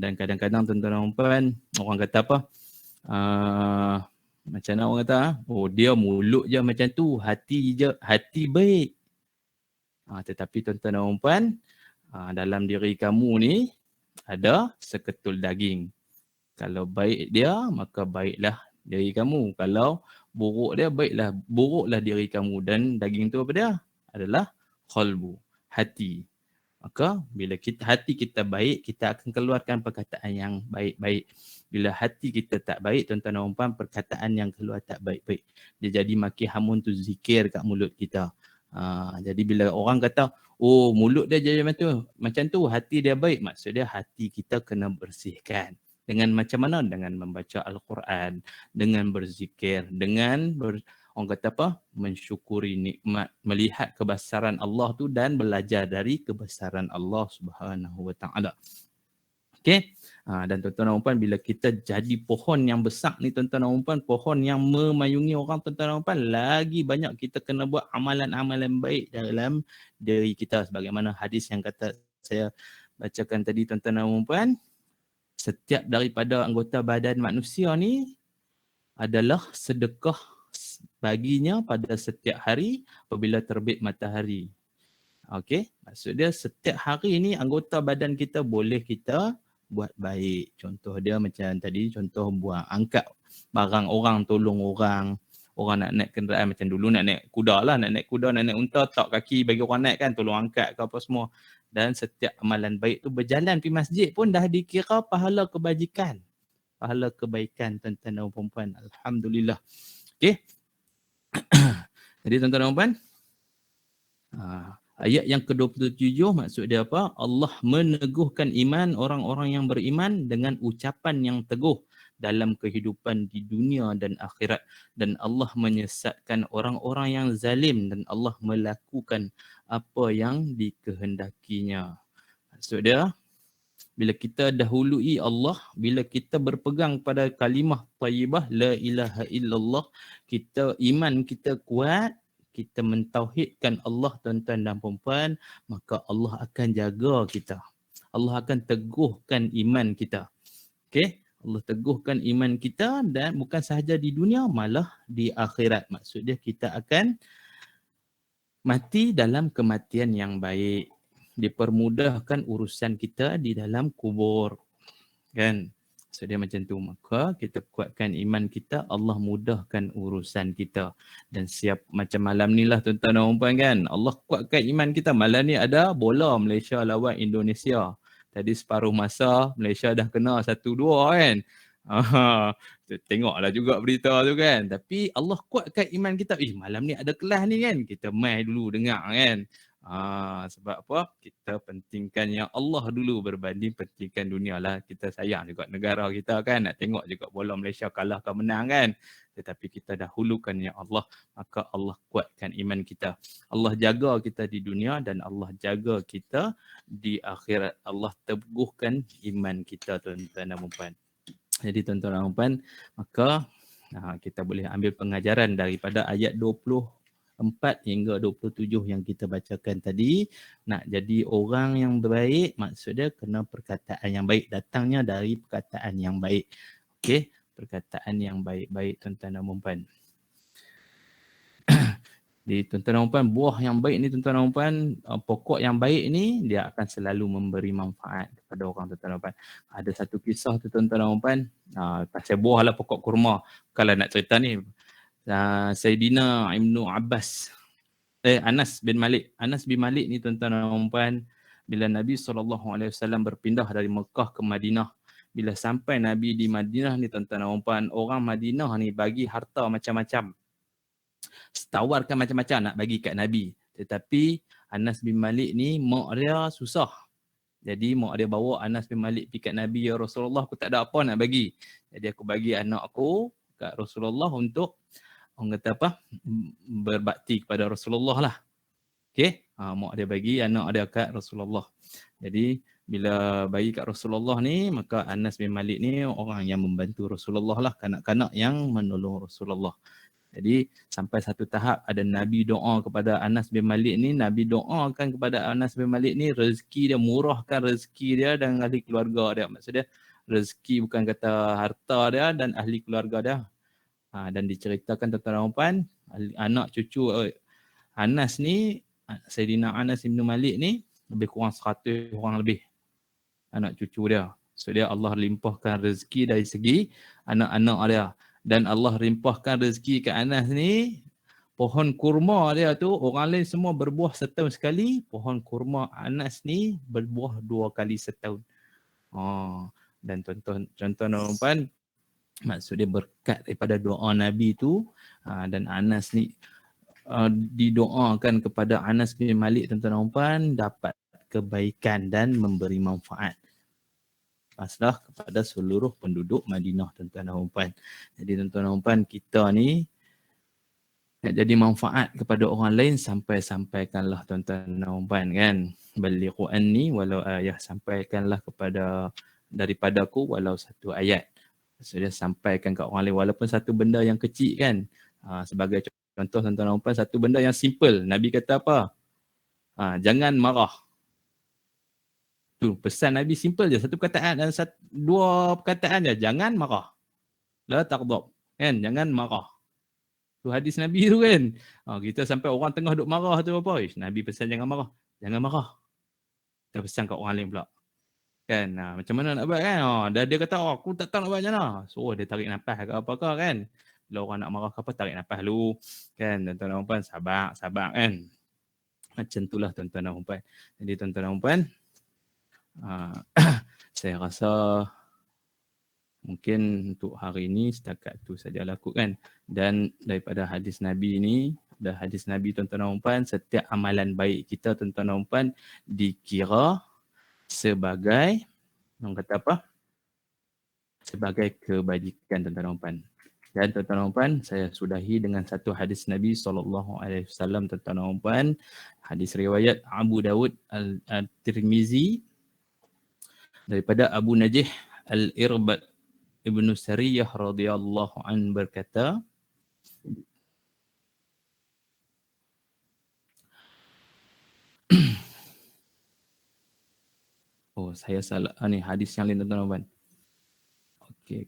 Dan kadang-kadang tuan-tuan dan puan, orang kata apa, macam mana orang kata, oh dia mulut je macam tu, hati baik. Tetapi tuan-tuan dan puan, dalam diri kamu ni ada seketul daging. Kalau baik dia, maka baiklah diri kamu. Kalau buruk dia, buruklah diri kamu. Dan daging tu apa dia? Adalah qalbu, hati. Maka bila hati kita baik, kita akan keluarkan perkataan yang baik-baik. Bila hati kita tak baik, tuan-tuan dan puan, perkataan yang keluar tak baik-baik. Dia jadi maki hamun tu zikir kat mulut kita. Jadi bila orang kata, oh mulut dia jadi macam tu, hati dia baik, maksud dia hati kita kena bersihkan. Dengan macam mana? Dengan membaca Al-Quran, dengan berzikir, dengan orang kata apa? Mensyukuri nikmat, melihat kebesaran Allah tu dan belajar dari kebesaran Allah Subhanahu Wa Taala. Okey? Dan tuan-tuan dan puan, bila kita jadi pohon yang besar ni tuan-tuan dan puan, pohon yang memayungi orang tuan-tuan dan puan, lagi banyak kita kena buat amalan-amalan baik dalam diri kita. Sebagaimana hadis yang kata saya bacakan tadi tuan-tuan dan puan, setiap daripada anggota badan manusia ni adalah sedekah baginya pada setiap hari apabila terbit matahari. Okey, maksud dia setiap hari ni anggota badan kita boleh kita buat baik. Contoh dia macam tadi, contoh buang, angkat barang orang, tolong orang. Orang nak naik kenderaan macam dulu nak naik kuda lah, nak naik unta, tak kaki bagi orang naik kan, tolong angkat ke apa semua. Dan setiap amalan baik tu berjalan pergi masjid pun dah dikira pahala kebajikan. Pahala kebaikan tuan-tuan dan puan-puan. Alhamdulillah. Okey. Jadi tuan-tuan dan puan, ayat yang ke-27 maksud dia apa? Allah meneguhkan iman orang-orang yang beriman dengan ucapan yang teguh dalam kehidupan di dunia dan akhirat. Dan Allah menyesatkan orang-orang yang zalim dan Allah melakukan apa yang dikehendakinya. Maksud dia, bila kita dahului Allah, bila kita berpegang pada kalimah thayyibah, la ilaha illallah, kita iman kita kuat, kita mentauhidkan Allah tuan-tuan dan puan-puan, maka Allah akan jaga kita. Allah akan teguhkan iman kita. Okey? Allah teguhkan iman kita dan bukan sahaja di dunia, malah di akhirat. Maksud dia kita akan mati dalam kematian yang baik. Dipermudahkan urusan kita di dalam kubur. Kan? So dia macam tu. Maka kita kuatkan iman kita, Allah mudahkan urusan kita. Dan siap macam malam ni lah tuan-tuan dan puan kan. Allah kuatkan iman kita. Malam ni ada bola Malaysia lawan Indonesia. Tadi separuh masa Malaysia dah kena 1-2 kan. Tengoklah juga berita tu kan. Tapi Allah kuatkan iman kita. Malam ni ada kelas ni kan. Kita mai dulu dengar kan. Sebab apa? Kita pentingkan yang Allah dulu berbanding pentingkan dunia lah. Kita sayang juga negara kita kan. Nak tengok juga bola Malaysia kalah ke menang kan. Tetapi kita dahulukan yang Allah. Maka Allah kuatkan iman kita. Allah jaga kita di dunia dan Allah jaga kita di akhirat. Allah teguhkan iman kita, tuan-tuan dan puan. Jadi tuan-tuan dan puan, maka kita boleh ambil pengajaran daripada ayat 24 hingga 27 yang kita bacakan tadi. Nak jadi orang yang baik, maksudnya kena perkataan yang baik. Datangnya dari perkataan yang baik. Okey, perkataan yang baik-baik, tuan-tuan dan puan. Di tuan-tuan dan puan, buah yang baik ni tuan-tuan dan puan, pokok yang baik ni dia akan selalu memberi manfaat kepada orang, tuan-tuan dan puan. Ada satu kisah tu tuan-tuan dan puan, pasal buah lah pokok kurma. Kalau nak cerita ni, Sayyidina Ibnu Abbas, Anas bin Malik. Anas bin Malik ni tuan-tuan dan puan, bila Nabi SAW berpindah dari Mekah ke Madinah, bila sampai Nabi di Madinah ni tuan-tuan dan puan, orang Madinah ni bagi harta macam-macam. Tawarkan macam-macam nak bagi kat Nabi. Tetapi Anas bin Malik ni mak dia susah. Jadi mak dia bawa Anas bin Malik pergi kat Nabi, ya Rasulullah, aku tak ada apa nak bagi. Jadi aku bagi anak aku kat Rasulullah untuk, orang kata apa, berbakti kepada Rasulullah lah. Okey, mak dia bagi anak dia kat Rasulullah. Jadi bila bagi kat Rasulullah ni, maka Anas bin Malik ni orang yang membantu Rasulullah lah, kanak-kanak yang menolong Rasulullah. Jadi sampai satu tahap ada Nabi doa kepada Anas bin Malik ni, Nabi doakan kepada Anas bin Malik ni rezeki dia, murahkan rezeki dia dan ahli keluarga dia. Maksudnya rezeki bukan kata harta dia dan ahli keluarga dia. Dan diceritakan tuan-tuan dan puan, anak cucu Anas ni, Sayyidina Anas bin Malik ni lebih kurang 100 orang lebih anak cucu dia. So dia Allah limpahkan rezeki dari segi anak-anak dia. Dan Allah limpahkan rezeki ke Anas ni, pohon kurma dia tu, orang lain semua berbuah setahun sekali, pohon kurma Anas ni berbuah 2 kali setahun. Dan tuan-tuan dan puan, maksud dia berkat daripada doa Nabi tu, dan Anas ni didoakan kepada Anas bin Malik, tuan-tuan dan puan, dapat kebaikan dan memberi manfaat masalah kepada seluruh penduduk Madinah, tuan-tuan dan puan. Jadi tuan-tuan dan puan, kita ni nak jadi manfaat kepada orang lain, sampaikanlah tuan-tuan dan puan kan. Balighu anni walau ayah, sampaikanlah kepada daripadaku walau satu ayat. Maksudnya sampaikan kat orang lain walaupun satu benda yang kecil kan. Sebagai contoh tuan-tuan dan puan, satu benda yang simple. Nabi kata apa? Jangan marah. Tu pesan Nabi simple je, satu perkataan dan dua perkataan je, jangan marah. La taghdab, kan, jangan marah. Tu hadis Nabi tu kan. Kita sampai orang tengah duk marah tu apa? Nabi pesan jangan marah. Jangan marah. Kita pesan kat orang lain pula. Kan, macam mana nak buat kan? Dia kata, aku tak tahu nak buat macam mana. So dia tarik nafas ke apa-apa kan. Bila orang nak marah ke apa, tarik nafas dulu. Kan, tuan-tuan dan puan, sabar kan. Macam itulah tuan-tuan dan puan. Jadi tuan-tuan dan puan, saya rasa mungkin untuk hari ini setakat tu saja lakukan. Dan daripada hadis Nabi ni, ada hadis Nabi tuan-tuan dan puan, setiap amalan baik kita tuan-tuan dan puan dikira sebagai, orang kata apa? Sebagai kebajikan tuan-tuan dan puan. Dan tuan-tuan dan puan, saya sudahi dengan satu hadis Nabi SAW, tuan-tuan dan puan. Hadis riwayat Abu Dawud Al-Tirmizi daripada Abu Najih Al-Irbad Ibnu Sariyah radhiyallahu an berkata, saya salah ni hadis yang lain tuan-tuan dan puan. Okey.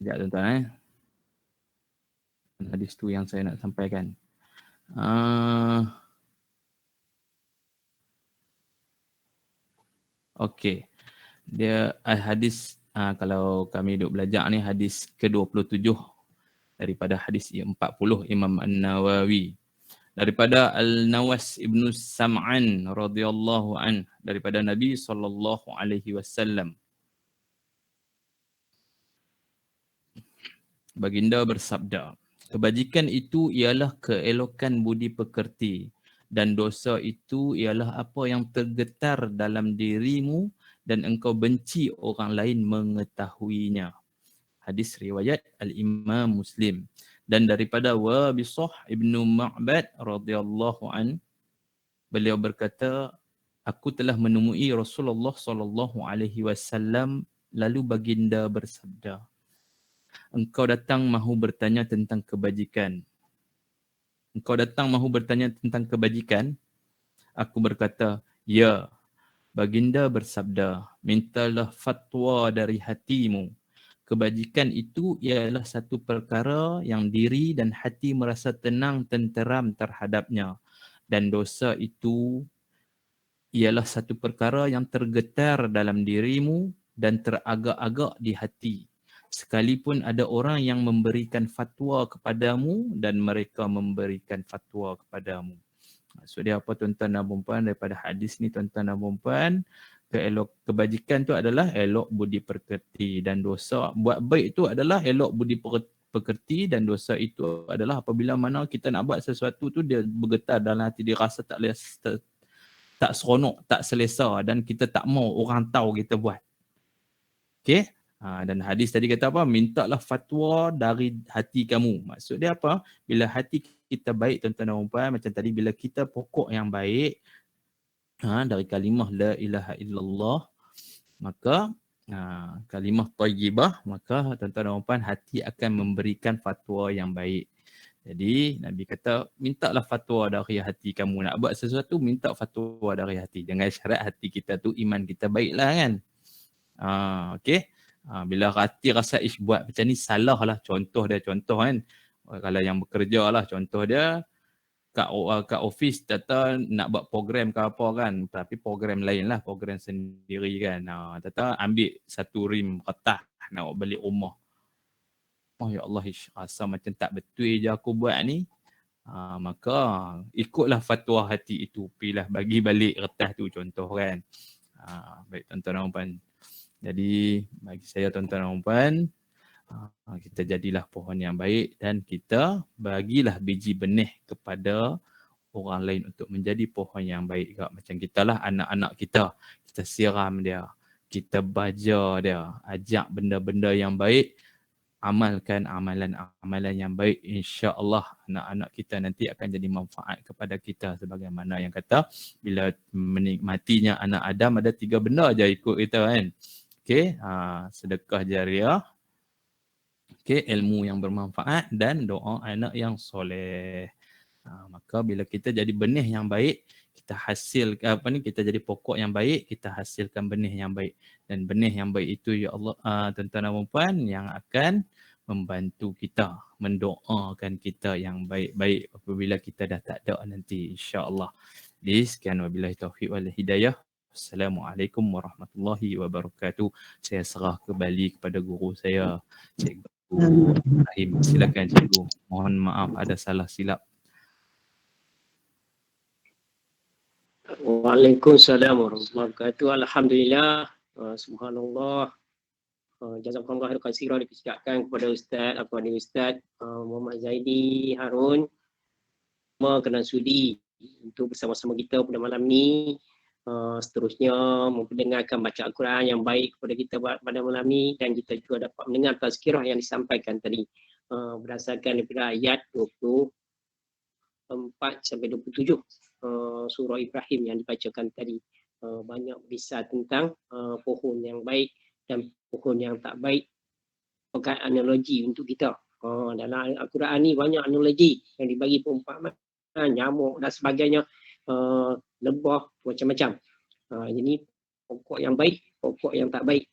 Sekejap tuan-tuan hadis tu yang saya nak sampaikan. Okey. Dia hadis, kalau kami duk belajar ni, hadis ke-27 daripada hadis 40 Imam An-Nawawi. Daripada Al-Nawas Ibnu Sam'an radhiyallahu an, daripada Nabi SAW. Baginda bersabda, Kebajikan itu ialah keelokan budi pekerti dan dosa itu ialah apa yang tergetar dalam dirimu dan engkau benci orang lain mengetahuinya. Hadis riwayat Al-Imam Muslim. Dan daripada Wabisah Ibnu Ma'bad radhiyallahu an, beliau berkata, aku telah menemui Rasulullah sallallahu alaihi wasallam lalu baginda bersabda, engkau datang mahu bertanya tentang kebajikan. Engkau datang mahu bertanya tentang kebajikan? Aku berkata, ya. Baginda bersabda, mintalah fatwa dari hatimu. Kebajikan itu ialah satu perkara yang diri dan hati merasa tenang tenteram terhadapnya. Dan dosa itu ialah satu perkara yang tergetar dalam dirimu dan teragak-agak di hati. Sekalipun ada orang yang memberikan fatwa kepadamu dan mereka memberikan fatwa kepadamu. Maksud dia apa tuan-tuan dan puan daripada hadis ni tuan-tuan dan puan? Kebajikan tu adalah elok budi pekerti dan dosa. Buat baik tu adalah elok budi pekerti dan dosa itu adalah apabila mana kita nak buat sesuatu tu dia bergetar dalam hati, dia rasa tak seronok, tak selesa dan kita tak mau orang tahu kita buat. Okey? Dan hadis tadi kata apa? Mintalah fatwa dari hati kamu. Maksud dia apa? Bila hati kita baik tuan-tuan dan puan, macam tadi bila kita pokok yang baik dari kalimah la ilaha illallah, maka kalimah thayyibah, maka tuan-tuan dan puan hati akan memberikan fatwa yang baik. Jadi Nabi kata mintalah fatwa dari hati kamu. Nak buat sesuatu minta fatwa dari hati. Jangan syarat hati kita tu iman kita baiklah kan. Okey. Bila hati rasa buat macam ni salah lah, contoh kan, kalau yang bekerja lah, contoh dia kat office kata nak buat program ke apa kan, tapi program lain lah, program sendiri kan, kata ambil satu rim kertas nak balik rumah. Oh ya Allah, rasa macam tak betul je aku buat ni. Maka ikutlah fatwa hati itu, pilih bagi balik kertas tu, contoh kan. Baik tuan-tuan dan puan. Jadi bagi saya tuan-tuan dan puan, kita jadilah pohon yang baik dan kita bagilah biji benih kepada orang lain untuk menjadi pohon yang baik. Macam kita lah anak-anak kita siram dia, kita baja dia, ajak benda-benda yang baik, amalkan amalan-amalan yang baik, insya-Allah anak-anak kita nanti akan jadi manfaat kepada kita, sebagaimana yang kata bila menikmatinya anak Adam ada 3 benda aja ikut kita kan. Okey, sedekah jariah, okey, ilmu yang bermanfaat dan doa anak yang soleh. Maka bila kita jadi benih yang baik, kita hasilkan kita jadi pokok yang baik, kita hasilkan benih yang baik, dan benih yang baik itu ya Allah tuan-tuan dan puan yang akan membantu kita, mendoakan kita yang baik-baik apabila kita dah tak ada nanti, insya-Allah. Jadi sekian, wabillahi taufiq wal hidayah. Assalamualaikum warahmatullahi wabarakatuh. Saya serah kembali kepada guru saya, Cikgu Ibrahim. Silakan Cikgu. Mohon maaf ada salah silap. Waalaikumsalam warahmatullahi wabarakatuh. Alhamdulillah. Subhanallah. Jazakumullah khairan katsiran dipersiapkan kepada Ustaz, Ustaz Muhammad Zaidi Harun kena sudi untuk bersama-sama kita pada malam ni. Seterusnya memperdengarkan baca Al-Quran yang baik kepada kita pada malam ni, dan kita juga dapat mendengar tazkirah yang disampaikan tadi berdasarkan daripada ayat 24 sampai 27 surah Ibrahim yang dibacakan tadi. Banyak berkisah tentang pohon yang baik dan pohon yang tak baik, pakai analogi untuk kita. Dalam Al-Quran ni banyak analogi yang dibagi perumpamaan, nyamuk dan sebagainya, lebah, macam-macam. Jadi pokok yang baik, pokok yang tak baik.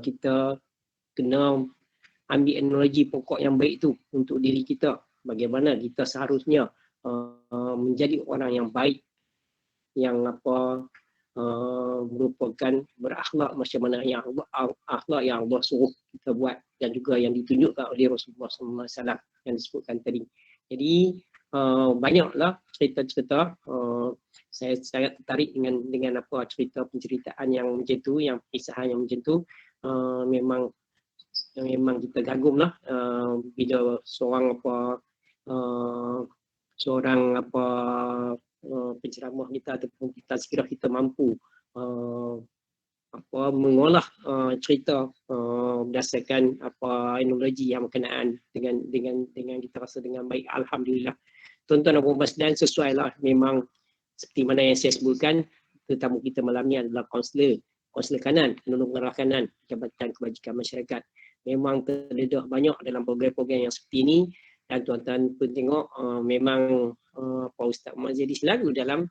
Kita kena ambil analogi pokok yang baik tu untuk diri kita. Bagaimana kita seharusnya menjadi orang yang baik, yang merupakan berakhlak macam mana yang akhlak yang Allah suruh kita buat, dan juga yang ditunjukkan oleh Rasulullah SAW yang disebutkan tadi. Jadi banyaklah cerita-cerita. Saya sangat tertarik dengan cerita penceritaan yang macam tu, yang kisahan yang macam tu. Memang yang memang kita kagum lah bila seorang penceramah kita ataupun kita sekiranya kita mampu mengolah cerita berdasarkan teknologi yang berkenaan dengan kita rasa dengan baik. Alhamdulillah. Tuan-tuan dan puan-puan sekalian, sesuai lah memang seperti mana yang saya sebutkan, tetamu kita malam ni adalah kaunselor kanan, penolong arah kanan Jabatan Kebajikan Masyarakat. Memang terdedah banyak dalam program-program yang seperti ini, dan tuan-tuan pun tengok memang Pak Ustaz Muhammad Zaidi selalu dalam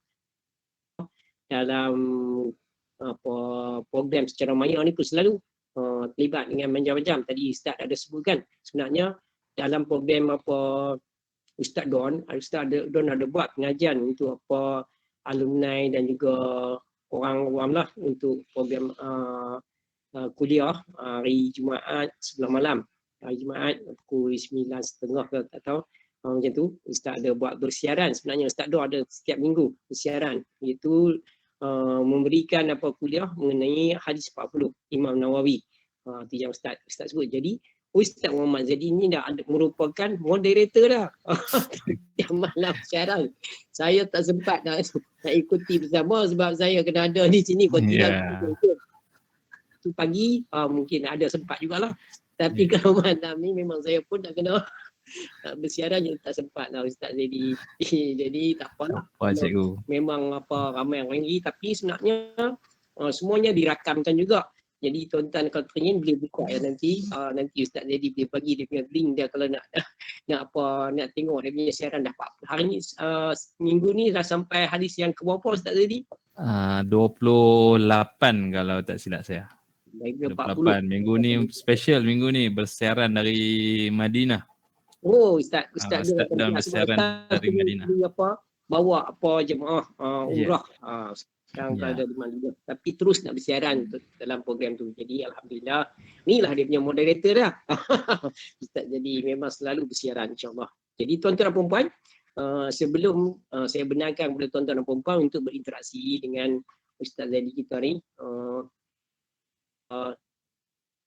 program secara maya ni pun selalu terlibat dengan macam-macam. Tadi Ustaz ada sebutkan, sebenarnya dalam program Ustaz Don ada buat pengajian untuk alumni dan juga orang awam lah untuk program kuliah hari Jumaat sebelah malam. Hari Jumaat pukul 9.30 ke tak tahu. Macam tu Ustaz ada buat bersiaran. Sebenarnya Ustaz Don ada setiap minggu bersiaran, iaitu memberikan kuliah mengenai hadis 40 Imam Nawawi. Itu yang Ustaz sebut. Jadi Ustaz Muhammad Zaidi ni dah merupakan moderator dah. Yang malam siaran. Saya tak sempat nak ikuti bersama sebab saya kena ada di sini tu pagi mungkin ada sempat jugalah. Tapi kalau malam ni memang saya pun dah kena bersiaran, je tak sempat lah Ustaz Zaidi. Jadi tak apalah. Memang ramai yang lagi, tapi sebenarnya semuanya dirakamkan juga. Jadi tuan-tuan kalau teringin boleh buka nanti Ustaz Zaidi boleh bagi dia punya link dia kalau nak tengok dia punya siaran dah 40 hari ni. Minggu ni dah sampai hadis yang ke berapa Ustaz Zaidi? 28 kalau tak silap saya. 28. Minggu ni special, minggu ni bersiaran dari Madinah. Oh, Ustaz Don bersiaran dari Madinah. Bawa jemaah umrah sekarang berada di Madinah. Tapi terus nak bersiaran dalam program tu. Jadi alhamdulillah, inilah dia punya moderator dah. Ustaz jadi memang selalu bersiaran insya-Allah. Jadi tuan-tuan dan puan-puan, sebelum saya benarkan kepada tuan-tuan dan puan-puan untuk berinteraksi dengan Ustaz Zaidi kita ni,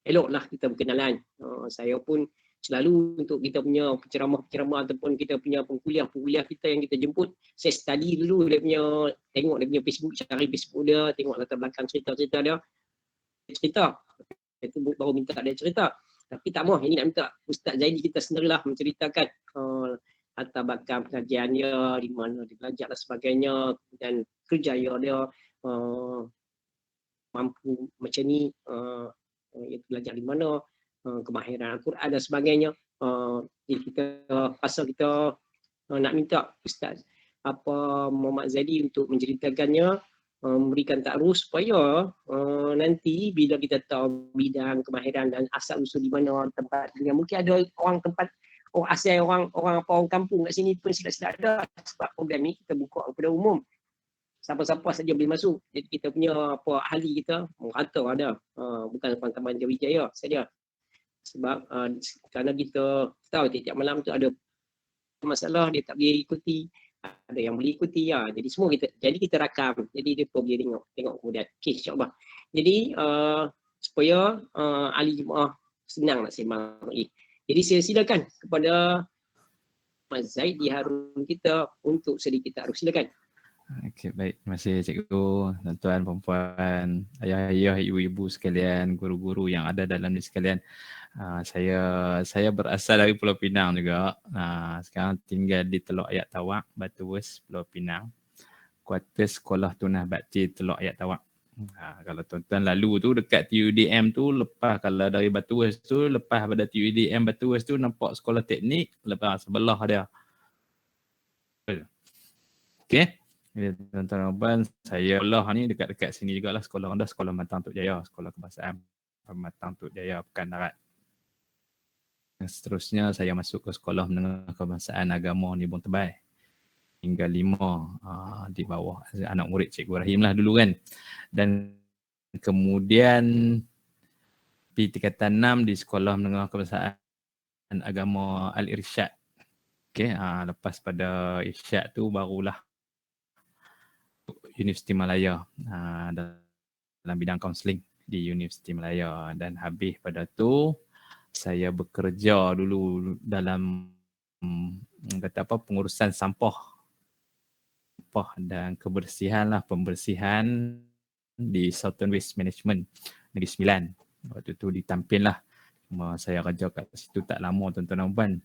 eloklah kita berkenalan. Saya pun selalu untuk kita punya penceramah ataupun kita punya pengkuliah kita yang kita jemput, saya study dulu dia punya, tengok dia punya Facebook, cari Facebook dia, tengok latar belakang cerita-cerita dia. Itu baru minta dia cerita. Tapi tak mahu, ini nak minta Ustaz Zaidi kita sendirilah menceritakan latar belakang pengajian dia, di mana dia belajar dan sebagainya, dan kerjaya dia mampu macam ni, belajar di mana, kemahiran Al-Quran dan sebagainya. Jadi kita rasa kita nak minta Ustaz Muhammad Zaidi untuk menceritakannya, memberikan takruz supaya nanti bila kita tahu bidang kemahiran dan asal usul di mana tempat dia, mungkin ada orang asal orang kampung kat sini pun sila-sila ada, sebab program ni kita buka kepada umum, siapa-siapa saja boleh masuk. Jadi kita punya ahli kita merata ada, bukan Taman Jawijaya saja. Sebab kerana kita tahu tiap malam tu ada masalah, dia tak boleh ikuti, ada yang boleh ikuti ya. Jadi semua kita rakam. Jadi dia pun boleh tengok kemudian. Okey, insya-Allah. Jadi supaya ahli jemaah senang nak sembang lagi. Jadi saya silakan kepada Mas Zaidi Harun kita untuk sedikit takruz. Silakan. Okey, baik. Terima kasih cikgu, tuan-tuan, puan-puan, ayah-ayah, ibu-ibu sekalian, guru-guru yang ada dalam ni sekalian. Saya berasal dari Pulau Pinang juga. Sekarang tinggal di Teluk Ayak Tawak, Batu Wes, Pulau Pinang. Kuartus Sekolah Tunah Bakti Teluk Ayak Tawak. Kalau tuan-tuan lalu tu dekat TUDM tu, lepas kalau dari Batu Wes tu, lepas pada TUDM Batu Wes tu nampak sekolah teknik, lepas sebelah dia. Okey. Tuan-tuan, saya sekolah ni dekat-dekat sini jugalah, sekolah rendah, Sekolah Matang Tok Jaya, Sekolah Kebangsaan Matang Tok Jaya, Pekan Darat. Seterusnya saya masuk ke Sekolah Menengah Kebangsaan Agama Nibong Tebal hingga 5 di bawah anak murid Cikgu Rahim lah dulu kan. Dan kemudian pergi tingkatan 6 di Sekolah Menengah Kebangsaan Agama Al-Irsyad. Okey, lepas pada Irsyad tu barulah Universiti Malaya dalam bidang kaunseling di Universiti Malaya, dan habis pada tu saya bekerja dulu dalam kata apa, pengurusan sampah dan kebersihan lah, pembersihan di Southern Waste Management Negeri Sembilan. Waktu tu ditampil lah. Cuma saya kerja kat situ tak lama tuan-tuan dan puan.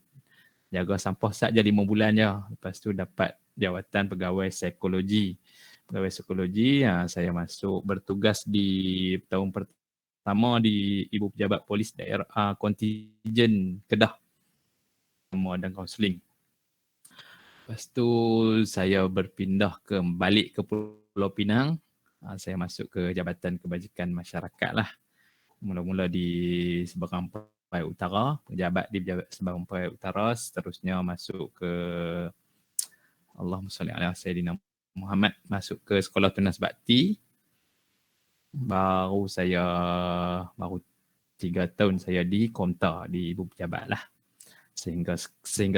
Jaga sampah saja 5 bulan je. Lepas tu dapat jawatan pegawai psikologi. Pegawai psikologi, saya masuk bertugas di tahun pertama di Ibu Pejabat Polis Daerah Kontijen Kedah. Semua dan kaunseling. Lepas tu saya berpindah balik ke Pulau Pinang. Saya masuk ke Jabatan Kebajikan Masyarakat lah. Mula-mula di Seberang Perai Utara, pejabat di Seberang Perai Utara, seterusnya masuk ke Allahumma salli ala Sayyidina Muhammad, masuk ke Sekolah Tunas Bakti. Baru 3 tahun saya di Komta, di Ibu Pejabat lah. Sehingga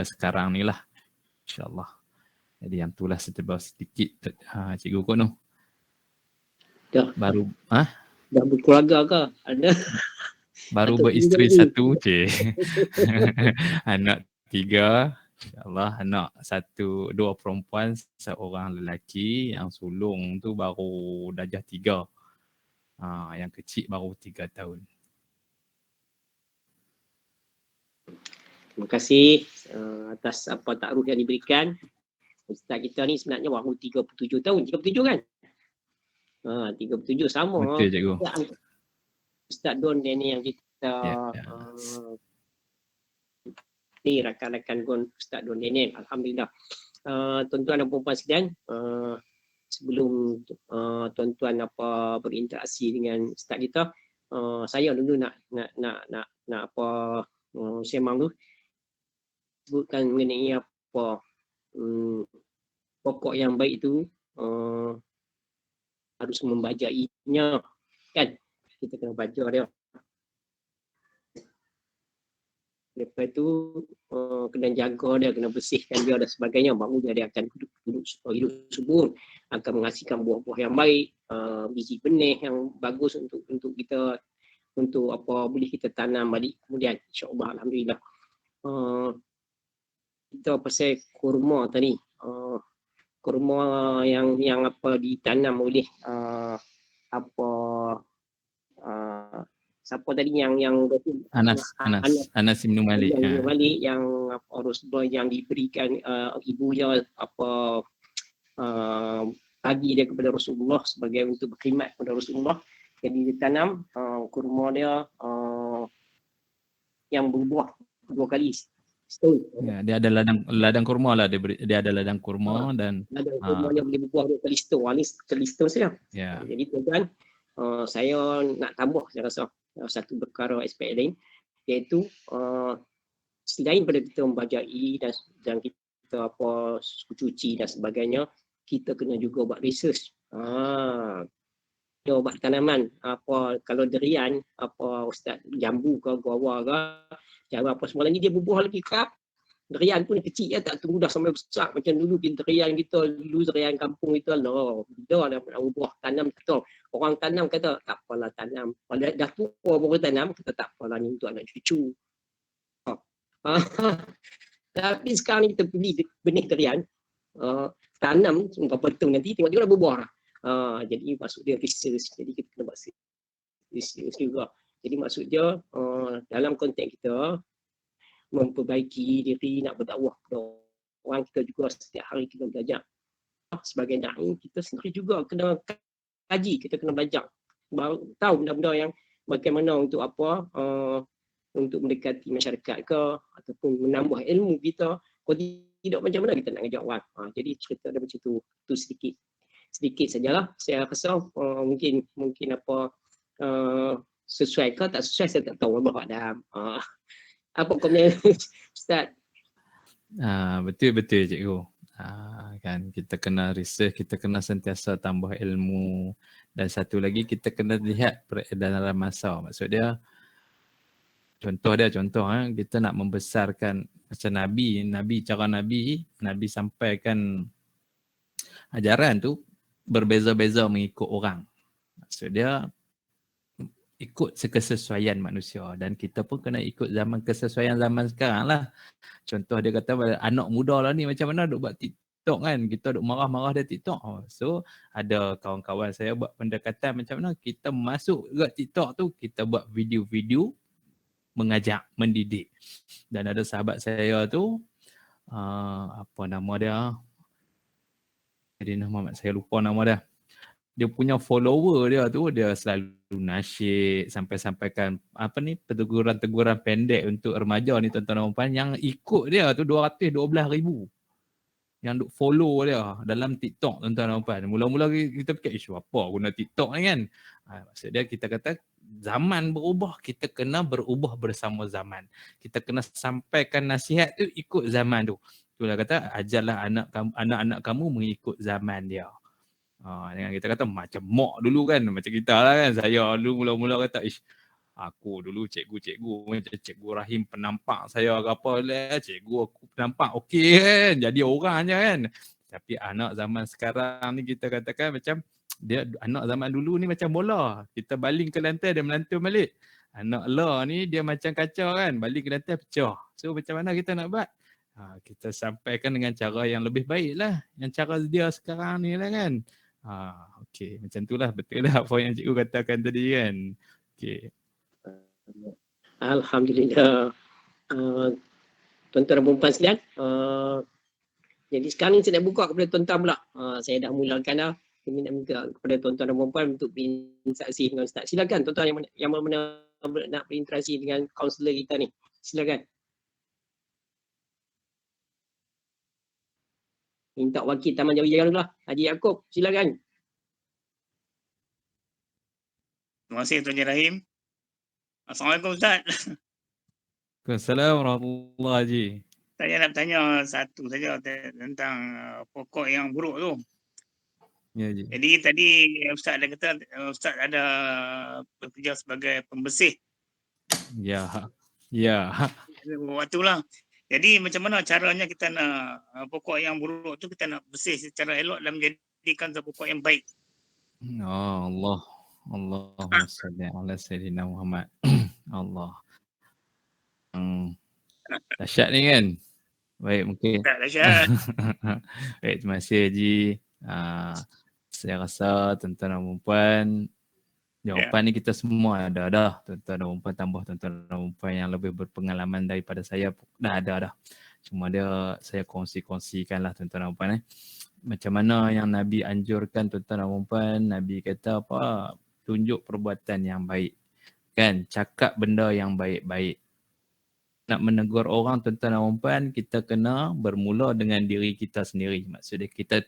sekarang ni lah, insyaAllah. Jadi yang itulah sedikit Cikgu Kono. Dah. Baru Dah berkeluarga ke? Ada? Baru Atau beristeri tinggal 1, anak 3, insyaAllah. Anak 2 perempuan, 1 lelaki. Yang sulung tu baru darjah 3. Yang kecil baru 3 tahun. Terima kasih atas apa takruf yang diberikan. Ustaz kita ni sebenarnya baru 37 tahun. 37 kan? 37 sama. Betul, Cikgu. Ustaz Don dia ni yang kita ni rakan-rakan Gon Ustaz Don dia ni. Alhamdulillah. Tuan-tuan dan puan-puan sekalian, sebelum tuan-tuan berinteraksi dengan Ustaz kita, saya dulu nak sembang dulu. Sebutkan mengenai pokok yang baik itu harus membajainya, kan? Kita kena baca dia. Lepas tu kena jaga dia, kena bersihkan dia dan sebagainya, baru dia akan hidup subur, akan menghasilkan buah-buah yang baik, biji benih yang bagus untuk kita, untuk boleh kita tanam balik kemudian, insya-Allah. Alhamdulillah. Kita pasal kurma tadi, kurma yang ditanam oleh siapa tadi yang Anas Ibn Malik. Yang Rasulullah yang diberikan ibunya bagi dia kepada Rasulullah sebagai untuk berkhidmat kepada Rasulullah. Jadi ditanam kurma dia yang berbuah 2 kali setahun. Ya, dia ada ladang kurma lah, dia ada ladang kurma dan ladang kurma yang boleh berbuah 2 kali setahun. Ini sekali setahun saja. Ya. Jadi tuan-tuan, saya nak tambah, saya rasa satu perkara aspek lain, iaitu selain pada kita membajai dan kita cuci dan sebagainya, kita kena juga buat research. Dia buat tanaman, kalau durian, Ustaz, jambu ke guava ke, cara semua ni dia berbuah lagi kerap. Durian pun kecil tak tunggu dah sampai besar macam dulu durian kita, durian kampung kita lah. Dah berbuah, tanam kita. Orang tanam kata tak apalah tanam. Kalau dah tua baru tanam, kata tak apalah ni untuk anak cucu. Tapi sekarang ni kita pilih benih durian, tanam berapa tahun nanti tengok dia dah berbuah. Jadi maksud dia research. Jadi kita kena buat research juga. Jadi maksud dia dalam konteks kita memperbaiki diri, nak berdakwah kepada orang, kita juga setiap hari kita belajar. Sebagai da'i, kita sendiri juga kena kaji, kita kena belajar. Tahu benda-benda yang bagaimana untuk untuk mendekati masyarakat ke, ataupun menambah ilmu kita. Kalau tidak, macam mana kita nak ngajak orang. Jadi cerita dia macam tu sedikit sajalah. Saya rasa mungkin sesuai ke tak sesuai saya tak tahu. Apa komen Ustaz? Betul Cikgu. Kan kita kena research, kita kena sentiasa tambah ilmu, dan satu lagi kita kena lihat peredaran masa. Maksud dia contoh kita nak membesarkan macam Nabi sampaikan ajaran tu berbeza-beza mengikut orang. Maksud dia ikut kesesuaian manusia dan kita pun kena ikut kesesuaian zaman sekarang lah. Contoh dia kata anak muda lah ni macam mana duk buat TikTok kan, kita duk marah-marah dia TikTok. So ada kawan-kawan saya buat pendekatan macam mana kita masuk ke TikTok tu, kita buat video-video mengajak, mendidik. Dan ada sahabat saya tu apa nama dia, Adina Muhammad, saya lupa nama dia. Dia punya follower dia tu, dia selalu nasyid sampai-sampaikan teguran-teguran pendek untuk remaja ni, tuan-tuan dan puan, yang ikut dia tu 212,000 yang duk follow dia dalam TikTok, tuan-tuan dan puan. Mula-mula kita fikir, apa guna TikTok ni kan? Maksud dia, kita kata zaman berubah, kita kena berubah bersama zaman. Kita kena sampaikan nasihat tu ikut zaman tu. Itulah kata, ajarlah anak-anak kamu mengikut zaman dia. Dengan kita kata macam mak dulu kan, macam kita lah kan. Saya dulu mula-mula kata, aku dulu cikgu-cikgu macam Cikgu Rahim penampak saya ke apa lah, cikgu aku penampak okey kan, jadi orang je kan. Tapi anak zaman sekarang ni kita katakan macam dia, anak zaman dulu ni macam bola, kita baling ke lantai dia melantun balik. Anak lah ni dia macam kaca kan, baling ke lantai pecah. So macam mana kita nak buat? Kita sampaikan dengan cara yang lebih baik lah, yang cara dia sekarang ni lah kan. Okey, macam tu lah, betul lah apa yang cikgu katakan tadi kan. Okey. Alhamdulillah. Tuan-tuan dan puan sekalian, jadi sekarang saya nak buka kepada tuan-tuan pula. Saya dah mulakan dah. Saya nak minta kepada tuan-tuan dan puan untuk berinteraksi dengan Ustaz. Silakan tuan-tuan yang mana nak berinteraksi dengan kaunselor kita ni. Silakan. Minta wakil Taman Jaya dulu lah. Haji Yaakob, silakan. Terima kasih Tuan Haji Rahim. Assalamualaikum Ustaz. Assalamualaikum warahmatullahi Haji. Saya nak tanya satu saja tentang pokok yang buruk tu. Ya Haji. Jadi tadi Ustaz ada kata Ustaz ada bekerja sebagai pembersih. Ya. Waktu lah. Jadi macam mana caranya kita nak pokok yang buruk tu kita nak bersih secara elok dan menjadikan pokok yang baik. Allahumma salli ala sayyidina Muhammad. Allah. Dahsyat ni kan. Baik, mungkin. Tak dahsyat. Baik, terima kasih Haji. Saya rasa tuan-tuan dan puan, jawapan ni kita semua ada dah. Tuan-tuan dan puan tambah tuan-tuan dan puan yang lebih berpengalaman daripada saya dah ada dah. Cuma dia saya kongsikan lah tuan-tuan dan puan. Macam mana yang Nabi anjurkan tuan-tuan dan puan, Nabi kata apa? Tunjuk perbuatan yang baik. Kan? Cakap benda yang baik-baik. Nak menegur orang tuan-tuan dan puan, kita kena bermula dengan diri kita sendiri. Maksudnya kita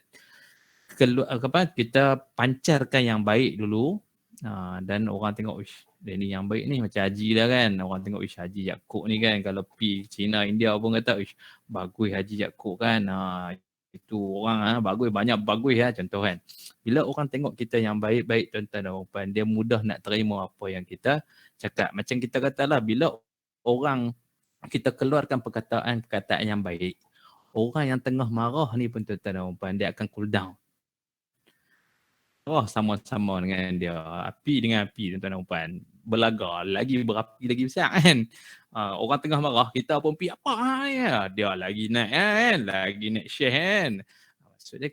kita pancarkan yang baik dulu. Dan orang tengok, dia ni yang baik ni macam Haji lah kan. Orang tengok, Haji Yaakob ni kan. Kalau pergi China, India pun kata, bagus Haji Yaakob kan. Itu orang bagus, banyak bagus lah contoh kan. Bila orang tengok kita yang baik-baik tuan-tuan dan puan, dia mudah nak terima apa yang kita cakap. Macam kita katalah, bila orang kita keluarkan perkataan yang baik, orang yang tengah marah ni pun tuan-tuan dan puan, dia akan cool down. Sama-sama dengan dia. Api dengan api tuan-tuan dan puan. Belaga lagi berapi lagi besar kan. Orang tengah marah, kita pun pergi apa ya? Dia lagi naik kan. Lagi naik share kan. Maksudnya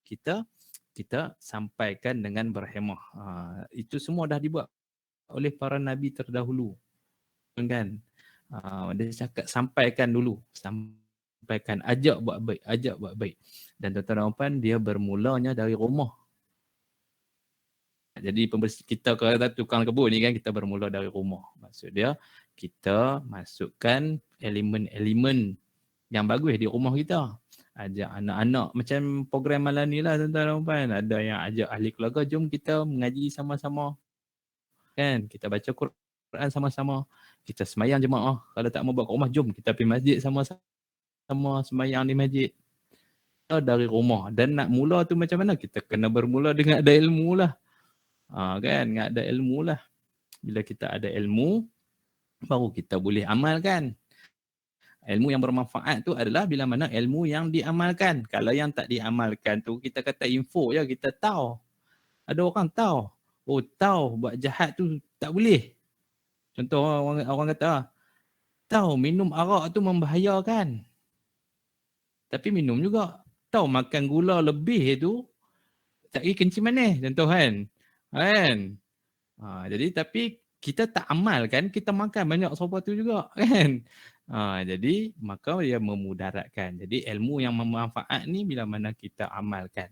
kita sampaikan dengan berhemah. Itu semua dah dibuat oleh para nabi terdahulu. Kan? Dia cakap sampaikan dulu. Sampaikan, ajak buat baik. Dan tuan-tuan dan puan, dia bermulanya dari rumah. Jadi kita kata tukang kebun ni kan, kita bermula dari rumah. Maksud dia kita masukkan elemen-elemen yang bagus di rumah kita. Ajak anak-anak macam program malam ni lah tuan-tuan dan puan. Ada yang ajak ahli keluarga, jom kita mengaji sama-sama. Kan? Kita baca Quran sama-sama. Kita semayang jemaah. Kalau tak mau buat kat rumah, jom kita pergi masjid sama-sama semayang di masjid. Dari rumah. Dan nak mula tu macam mana? Kita kena bermula dengan ada ilmu lah. Kan? Ada ilmu lah. Bila kita ada ilmu, baru kita boleh amalkan. Ilmu yang bermanfaat tu adalah bila mana ilmu yang diamalkan. Kalau yang tak diamalkan tu, kita kata info je, kita tahu. Ada orang tahu. oh tahu buat jahat tu tak boleh. Contoh orang kata, tahu minum arak tu membahayakan. Tapi minum juga. Tahu makan gula lebih tu tak pergi kencing manis. Contoh kan. Kan? Jadi tapi kita tak amalkan, kita makan banyak sesuatu juga kan. Jadi maka dia memudaratkan. Jadi ilmu yang bermanfaat ni bila mana kita amalkan.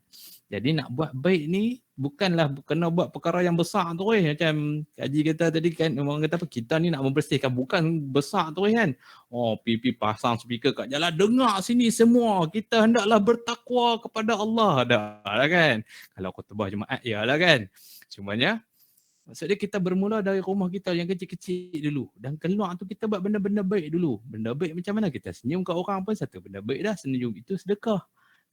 Jadi nak buat baik ni bukanlah kena buat perkara yang besar tu macam Haji kata tadi kan, orang kata apa, kita ni nak membersihkan, bukan besar tu kan. Pipi pasang speaker kat jalan, dengar sini semua, kita hendaklah bertakwa kepada Allah. Dah lah kan. Kalau khutbah Jumaat ya lah kan. Cumanya maksudnya kita bermula dari rumah kita yang kecil-kecil dulu. Dan keluar tu kita buat benda-benda baik dulu. Benda baik macam mana? Kita senyum kat orang pun satu benda baik dah. Senyum itu sedekah.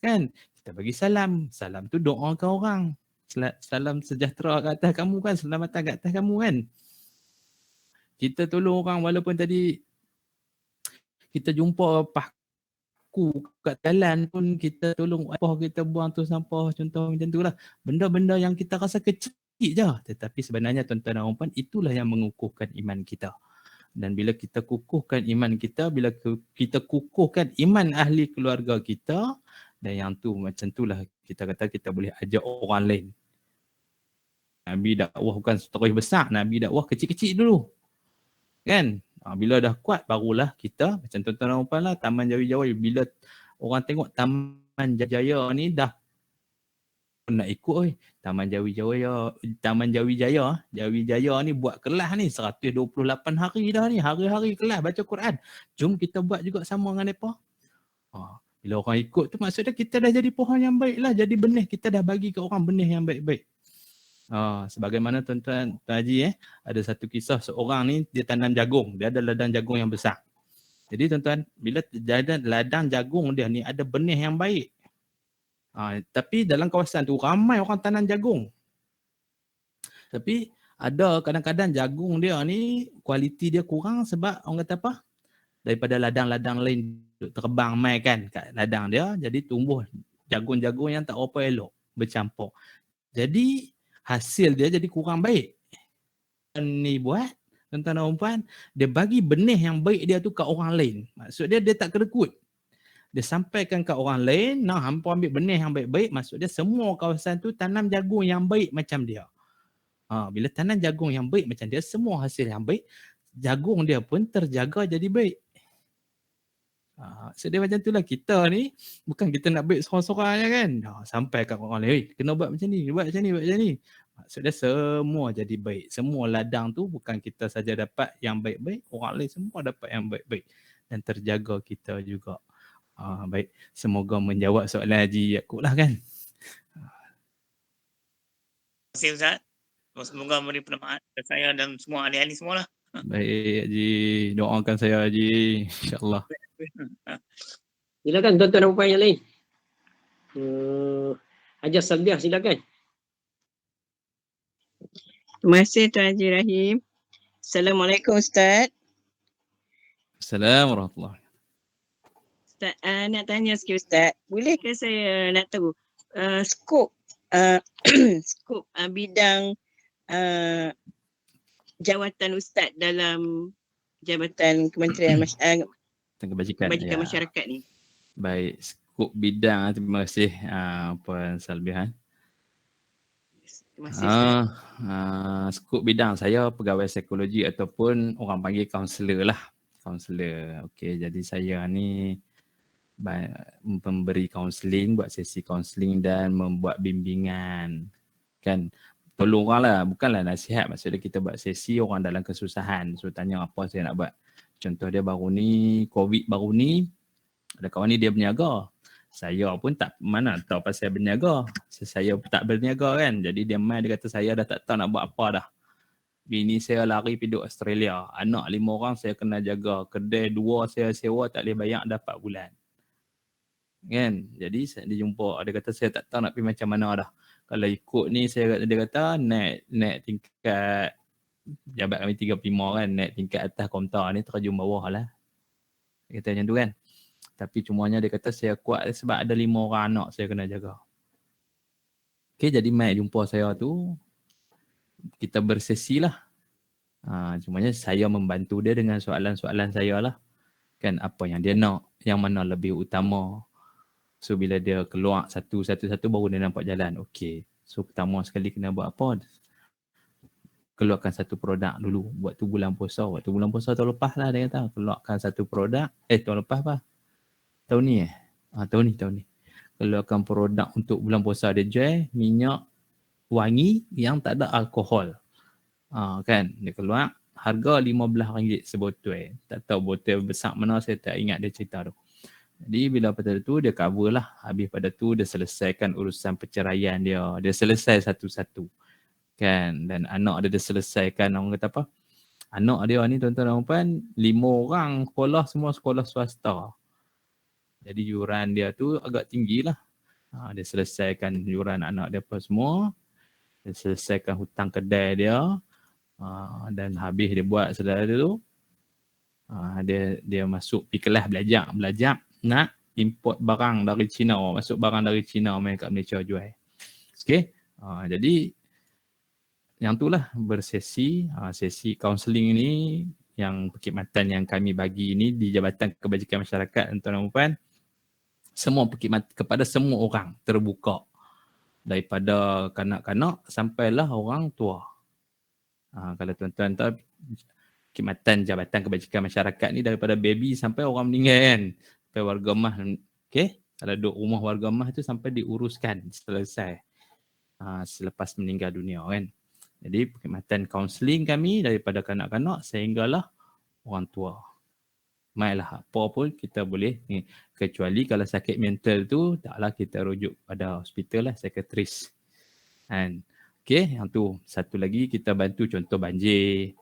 Kan? Kita bagi salam. Salam tu doa ke orang. Salam sejahtera kat atas kamu kan. Selamatan kat atas kamu kan. Kita tolong orang walaupun tadi kita jumpa paku kat jalan pun kita tolong apa kita buang tu sampah. Contoh macam tu lah. Benda-benda yang kita rasa kecil je, tetapi sebenarnya tuan-tuan dan puan itulah yang mengukuhkan iman kita. Dan bila kita kukuhkan iman kita, bila kita kukuhkan iman ahli keluarga kita, dan yang tu macam itulah kita kata kita boleh ajak orang lain. Nabi dakwah bukan terus besar, Nabi dakwah kecil-kecil dulu. Kan? Bila dah kuat barulah kita macam tuan-tuan dan puan lah, Taman Jawi-Jawi, bila orang tengok Taman Jaya ni dah nak ikut Taman Jawi-Jaya ni buat kelas ni 128 hari dah ni, hari-hari kelas baca Quran. Jom kita buat juga sama dengan mereka. Bila orang ikut tu maksudnya kita dah jadi pohon yang baik lah, jadi benih, kita dah bagi ke orang benih yang baik-baik. Sebagaimana tuan-tuan Haji ada satu kisah seorang ni dia tanam jagung, dia ada ladang jagung yang besar. Jadi tuan-tuan, bila ladang jagung dia ni ada benih yang baik. Tapi dalam kawasan tu ramai orang tanam jagung. Tapi ada kadang-kadang jagung dia ni kualiti dia kurang sebab orang kata apa? Daripada ladang-ladang lain terbang mai kan kat ladang dia, jadi tumbuh jagung-jagung yang tak apa elok, bercampur. Jadi hasil dia jadi kurang baik. Ni buat tuan-tuan dan puan, dia bagi benih yang baik dia tu kat orang lain. Maksud dia tak kerekut. Dia sampaikan kat orang lain, hampa ambil benih yang baik-baik, maksud dia semua kawasan tu tanam jagung yang baik macam dia. Bila tanam jagung yang baik macam dia, semua hasil yang baik, jagung dia pun terjaga jadi baik. So dia macam itulah kita ni, bukan kita nak baik seorang-seorang je kan. Sampai kat orang lain, kena buat macam ni, buat macam ni, buat macam ni. Maksud dia semua jadi baik. Semua ladang tu bukan kita saja dapat yang baik-baik, orang lain semua dapat yang baik-baik. Dan terjaga kita juga. Baik, semoga menjawab soalan Haji Yaakob lah kan. Terima kasih Ustaz. Semoga memberi penemaan kepada saya dan semua ahli-ahli semua lah. Baik Haji, doakan saya Haji, insyaAllah. Silakan tuan-tuan dan puan yang lain. Hajar Salbiah silakan. Terima kasih Tuan Haji Rahim. Assalamualaikum Ustaz. Assalamualaikum warahmatullahi. Ustaz, nak tanya sikit Ustaz. Bolehkah saya nak tahu skop bidang jawatan Ustaz dalam Jabatan Kementerian Kebajikan Masyarakat ni? Baik, skop bidang, terima kasih Puan Salbiah. Terima kasih Ustaz. Skop bidang saya pegawai psikologi ataupun orang panggil kaunselor lah. Kaunselor. Okey, jadi saya ni memberi kaunseling, buat sesi kaunseling dan membuat bimbingan. Kan, tolong orang lah, bukanlah nasihat. Maksudnya kita buat sesi orang dalam kesusahan. So tanya apa saya nak buat. Contoh dia baru ni, COVID baru ni, ada kawan ni dia berniaga. Saya pun tak mana tahu pasal berniaga. Saya tak berniaga kan. Jadi dia main, dia kata saya dah tak tahu nak buat apa dah. Bini saya lari pergi duduk Australia. Anak 5 orang saya kena jaga. Kedai 2 saya sewa tak boleh bayar dah 4 bulan. Kan? Jadi dia jumpa, dia kata saya tak tahu nak pergi macam mana dah. Kalau ikut ni dia kata naik tingkat jabat kami 35 kan, naik tingkat atas kaunter ni terjun bawah lah. Dia kata macam tu kan. Tapi cumanya dia kata saya kuat sebab ada 5 orang anak saya kena jaga. Okay, jadi mai jumpa saya tu. kita bersesi lah. Cumanya saya membantu dia dengan soalan-soalan saya lah. Kan apa yang dia nak, yang mana lebih utama. So bila dia keluar satu baru dia nampak jalan. Okey. So pertama sekali kena buat apa? Keluarkan satu produk dulu. Waktu bulan puasa. Waktu bulan puasa tahun lepas lah dia kata. Keluarkan satu produk. Tahun lepas apa? Tahun ni tahun ni. Keluarkan produk untuk bulan puasa dia jual minyak wangi yang tak ada alkohol. Kan dia keluar harga RM15 sebotol. Tak tahu botol besar mana, saya tak ingat dia cerita tu. Jadi bila pada tu dia cover lah. Habis pada tu dia selesaikan urusan perceraian dia. Dia selesai satu-satu. Kan, dan anak dia selesaikan, orang kata apa? Anak dia ni tuan-tuan dan puan 5 orang sekolah, semua sekolah swasta. Jadi yuran dia tu agak tinggi lah. Dia selesaikan yuran anak dia apa semua. Dia selesaikan hutang kedai dia. Dan habis dia buat saudara dia tu. Dia masuk pergi kelas belajar nak import barang dari China. Masuk barang dari China main kat Malaysia jual. Okay. Jadi yang itulah bersesi. Sesi kaunseling ni yang perkhidmatan yang kami bagi ini di Jabatan Kebajikan Masyarakat tuan-tuan dan puan. Semua perkhidmatan kepada semua orang terbuka. Daripada kanak-kanak sampailah orang tua. Kalau tuan-tuan tahu perkhidmatan Jabatan Kebajikan Masyarakat ni daripada baby sampai orang meninggal kan. Sampai warga mah. Okay. Kalau duduk rumah warga mah tu sampai diuruskan selesai. Selepas meninggal dunia kan. Jadi perkhidmatan kaunseling kami daripada kanak-kanak sehinggalah orang tua. Mailah apa pun kita boleh ni. Kecuali kalau sakit mental tu taklah kita rujuk pada hospital lah, psikiatris. Kan. Okey, yang tu. Satu lagi kita bantu contoh banjir.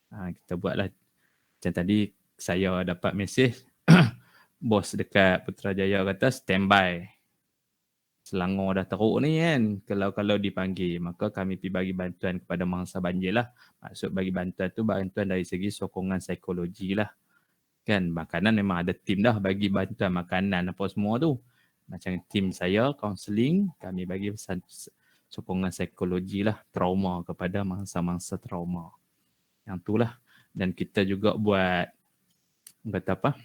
Kita buatlah macam tadi saya dapat mesej bos dekat Putrajaya kata standby. Selangor dah teruk ni kan, kalau dipanggil maka kami pergi bagi bantuan kepada mangsa banjir lah. Maksud bagi bantuan tu bantuan dari segi sokongan psikologi lah. Kan makanan memang ada tim dah bagi bantuan makanan apa semua tu. Macam tim saya kaunseling, kami bagi sokongan psikologi lah, trauma kepada mangsa-mangsa trauma. Yang tu lah. Dan kita juga buat kata apa?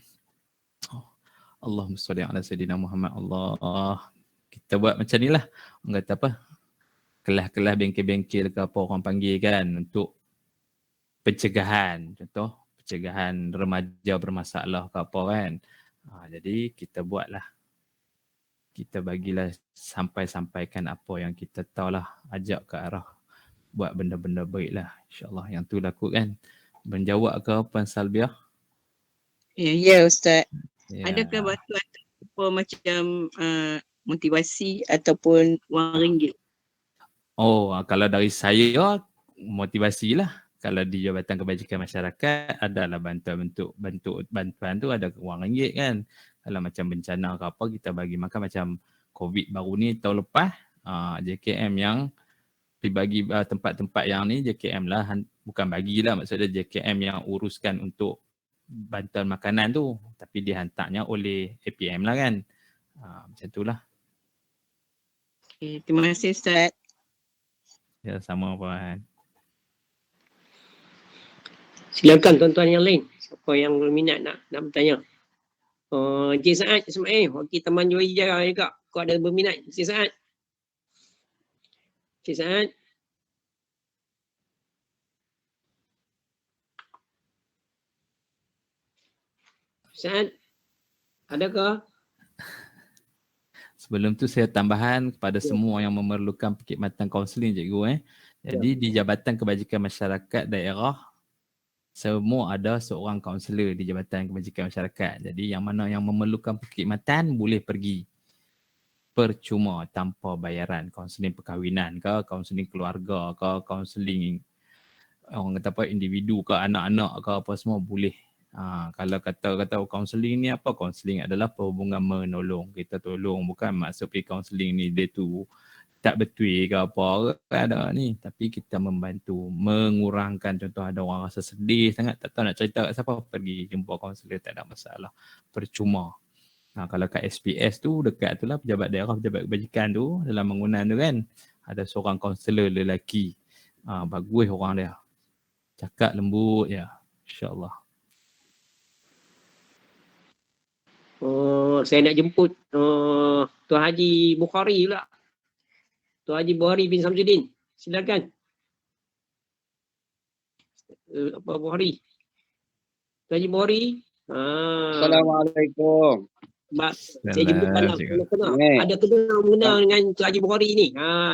Allahumma shalli ala sayyidina Muhammad. Allah. Kita buat macam ni lah. Orang kata apa? Kelas-kelas bengkel-bengkel ke apa orang panggil kan untuk pencegahan. Contoh, pencegahan remaja bermasalah ke apa kan. Jadi kita buatlah. Kita bagilah sampaikan apa yang kita tahulah. Ajak ke arah buat benda-benda baik lah. InsyaAllah yang tu laku kan. Menjawab ke Puan Salbiah? Ya Ustaz. Ya. Adakah bantuan apa macam motivasi ataupun wang ringgit? Kalau dari saya motivasi lah. Kalau di Jabatan Kebajikan Masyarakat adalah bantuan tu ada wang ringgit kan. Kalau macam bencana ke apa kita bagi makan macam COVID baru ni tahun lepas JKM yang bagi tempat-tempat yang ni JKM lah, bukan bagilah maksudnya JKM yang uruskan untuk bantuan makanan tu, tapi dihantarnya oleh APM lah kan. Macam tu lah. Okay, terima kasih Ustaz. Ya, sama Puan. Silakan tuan-tuan yang lain. Siapa yang berminat nak bertanya. Encik Saad Ismail, wakil Taman Johor Hijrah juga. Kau ada berminat, Encik Saad? Encik Saad? Saad? Adakah? Sebelum tu saya tambahan kepada semua yang memerlukan perkhidmatan kaunseling cikgu. Jadi di Jabatan Kebajikan Masyarakat Daerah semua ada seorang kaunselor di Jabatan Kebajikan Masyarakat. Jadi yang mana yang memerlukan perkhidmatan boleh pergi. Percuma tanpa bayaran. Kaunseling perkahwinan ke, kaunseling keluarga ke, kaunseling orang kata apa individu ke, anak-anak ke apa semua boleh. Kalau kata kaunseling ni apa? Kaunseling adalah perhubungan menolong. Kita tolong, bukan maksud pergi kaunseling ni dia tu tak betul ke apa ada ni, tapi kita membantu mengurangkan. Contoh ada orang rasa sedih sangat tak tahu nak cerita kat siapa, pergi jumpa kaunselor, tak ada masalah, percuma. Kalau kat SPS tu dekat tu lah pejabat daerah, pejabat kebajikan tu dalam bangunan tu kan ada seorang kaunselor lelaki. Bagus orang dia. Cakap lembut ya. InsyaAllah. Saya nak jemput Tuan Haji Bukhari pula. Tuan Haji Bukhari bin Samsudin. Silakan. Bukhari. Tuan Haji Bukhari. Assalamualaikum. Saya jemput pandang. Ada kenal dengan Tuan Haji Bukhari ni.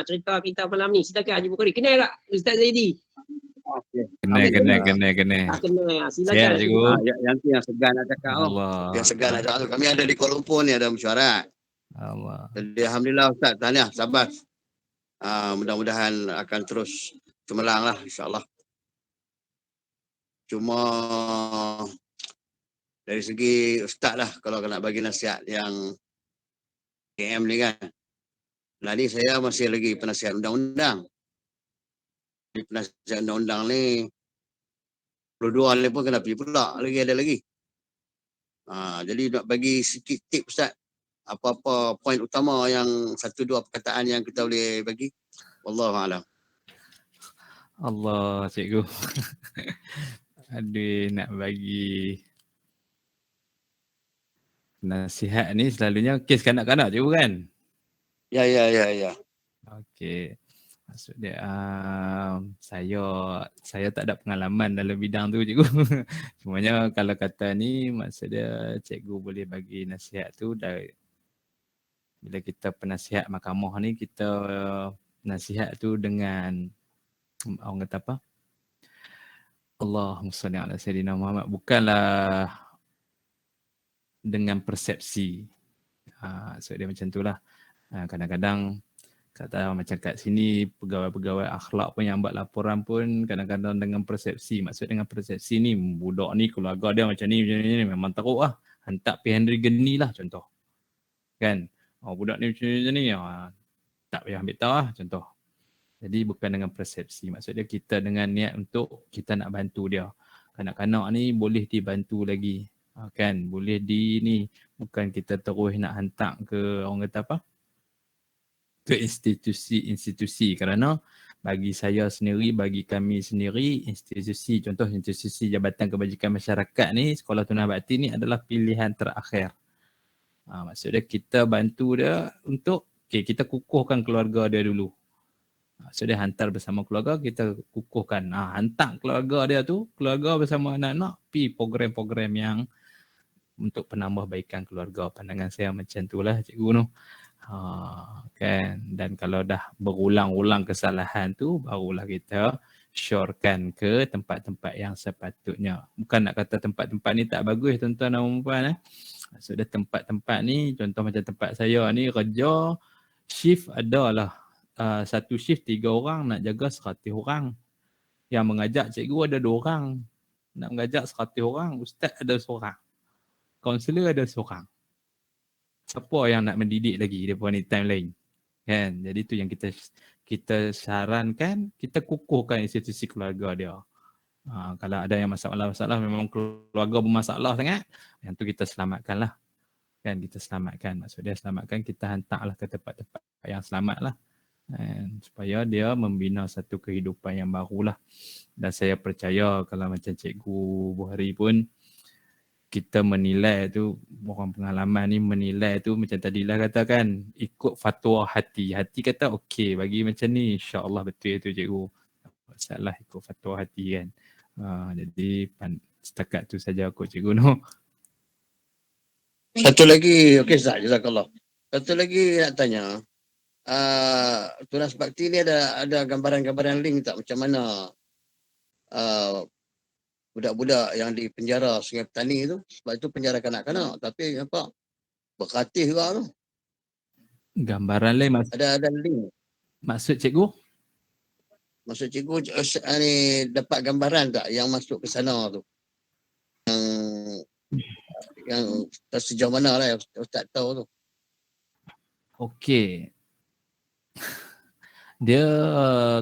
Cerita kita malam ni. Silakan Haji Bukhari. Kenal tak Ustaz Zaidi? Kenal. Kenal. Silakan. Siap cikgu. Yang tu yang segan nak cakap. Allah. Yang segan nak cakap. Kami ada di Kuala Lumpur ni, ada mesyuarat. Allah. Jadi alhamdulillah Ustaz, tahniah, sabar. Mudah-mudahan akan terus cemerlang lah, insyaAllah. Cuma dari segi Ustaz lah, kalau nak bagi nasihat yang KM ni kan. Nah ni saya masih lagi penasihat undang-undang. Di penasihat undang-undang ni, 22 ni pun kena pergi pula, ada lagi. Jadi nak bagi sikit tip Ustaz, apa-apa poin utama yang 1-2 perkataan yang kita boleh bagi. Wallahualam. Allah cikgu. Aduh, nak bagi nasihat ni selalunya kes kanak-kanak cikgu kan? Ya. Okey. Maksud dia saya tak ada pengalaman dalam bidang tu cikgu. Cumanya kalau kata ni maksud dia cikgu boleh bagi nasihat tu dari bila kita penasihat mahkamah ni, kita nasihat tu dengan orang kata apa? Allahumma salli ala sayyidina Muhammad, bukanlah dengan persepsi. So dia macam itulah. Kadang-kadang kata macam kat sini pegawai-pegawai akhlak pun yang buat laporan pun kadang-kadang dengan persepsi. Maksud dengan persepsi ni, budak ni keluarga dia macam ni memang teruk lah. Hantar pergi Henry Geni lah contoh. Kan? Budak ni macam ni tak payah ambil tahu lah contoh. Jadi bukan dengan persepsi. Maksudnya kita dengan niat untuk kita nak bantu dia. Kanak-kanak ni boleh dibantu lagi. Kan? Boleh ni. Bukan kita terus nak hantar ke orang kata apa? Ke institusi. Kerana bagi saya sendiri, bagi kami sendiri, institusi, contoh institusi Jabatan Kebajikan Masyarakat ni, Sekolah Tunah Bakti ni adalah pilihan terakhir. Maksudnya kita bantu dia untuk, kita kukuhkan keluarga dia dulu. So dia hantar bersama keluarga, kita kukuhkan. Hantar keluarga dia tu, keluarga bersama anak-anak, pergi program-program yang untuk penambahbaikan keluarga. Pandangan saya macam itulah cikgu tu. Kan. Dan kalau dah berulang-ulang kesalahan tu, barulah kita syorkan ke tempat-tempat yang sepatutnya. Bukan nak kata tempat-tempat ni tak bagus tuan-tuan dan puan-puan. So dia tempat-tempat ni, contoh macam tempat saya ni, kerja shift adalah satu shift 3 orang nak jaga 100 orang. Yang mengajak cikgu ada 2 orang. Nak mengajak 100 orang, ustaz ada seorang. Kaunselor ada seorang. Siapa yang nak mendidik lagi daripada ni time lain? Kan? Jadi tu yang kita sarankan, kita kukuhkan institusi keluarga dia. Kalau ada yang masalah-masalah, memang keluarga bermasalah sangat, yang tu kita selamatkan lah. Kan, kita selamatkan. Maksud dia selamatkan, kita hantarlah ke tempat-tempat yang selamat lah. Supaya dia membina satu kehidupan yang barulah. Dan saya percaya kalau macam Cikgu Bukhari pun, kita menilai tu, orang pengalaman ni menilai tu macam tadilah katakan, ikut fatwa hati. Hati kata okey, bagi macam ni insya-Allah betul tu cikgu. Masalah ikut fatwa hati kan. Jadi setakat tu saja aku cikgu no. Satu lagi, okey Ustaz, jazakallah. Satu lagi nak tanya. Tunas Bakti ni ada gambaran-gambaran link tak macam mana budak-budak yang di penjara Sungai Petani tu, sebab itu penjara kanak-kanak, tapi apa berkatih juga tu. Gambaran lain ada link. Maksud cikgu ni dapat gambaran tak yang masuk ke sana tu? Yang sejauh mana lah yang Ustaz tahu tu. Okey. Dia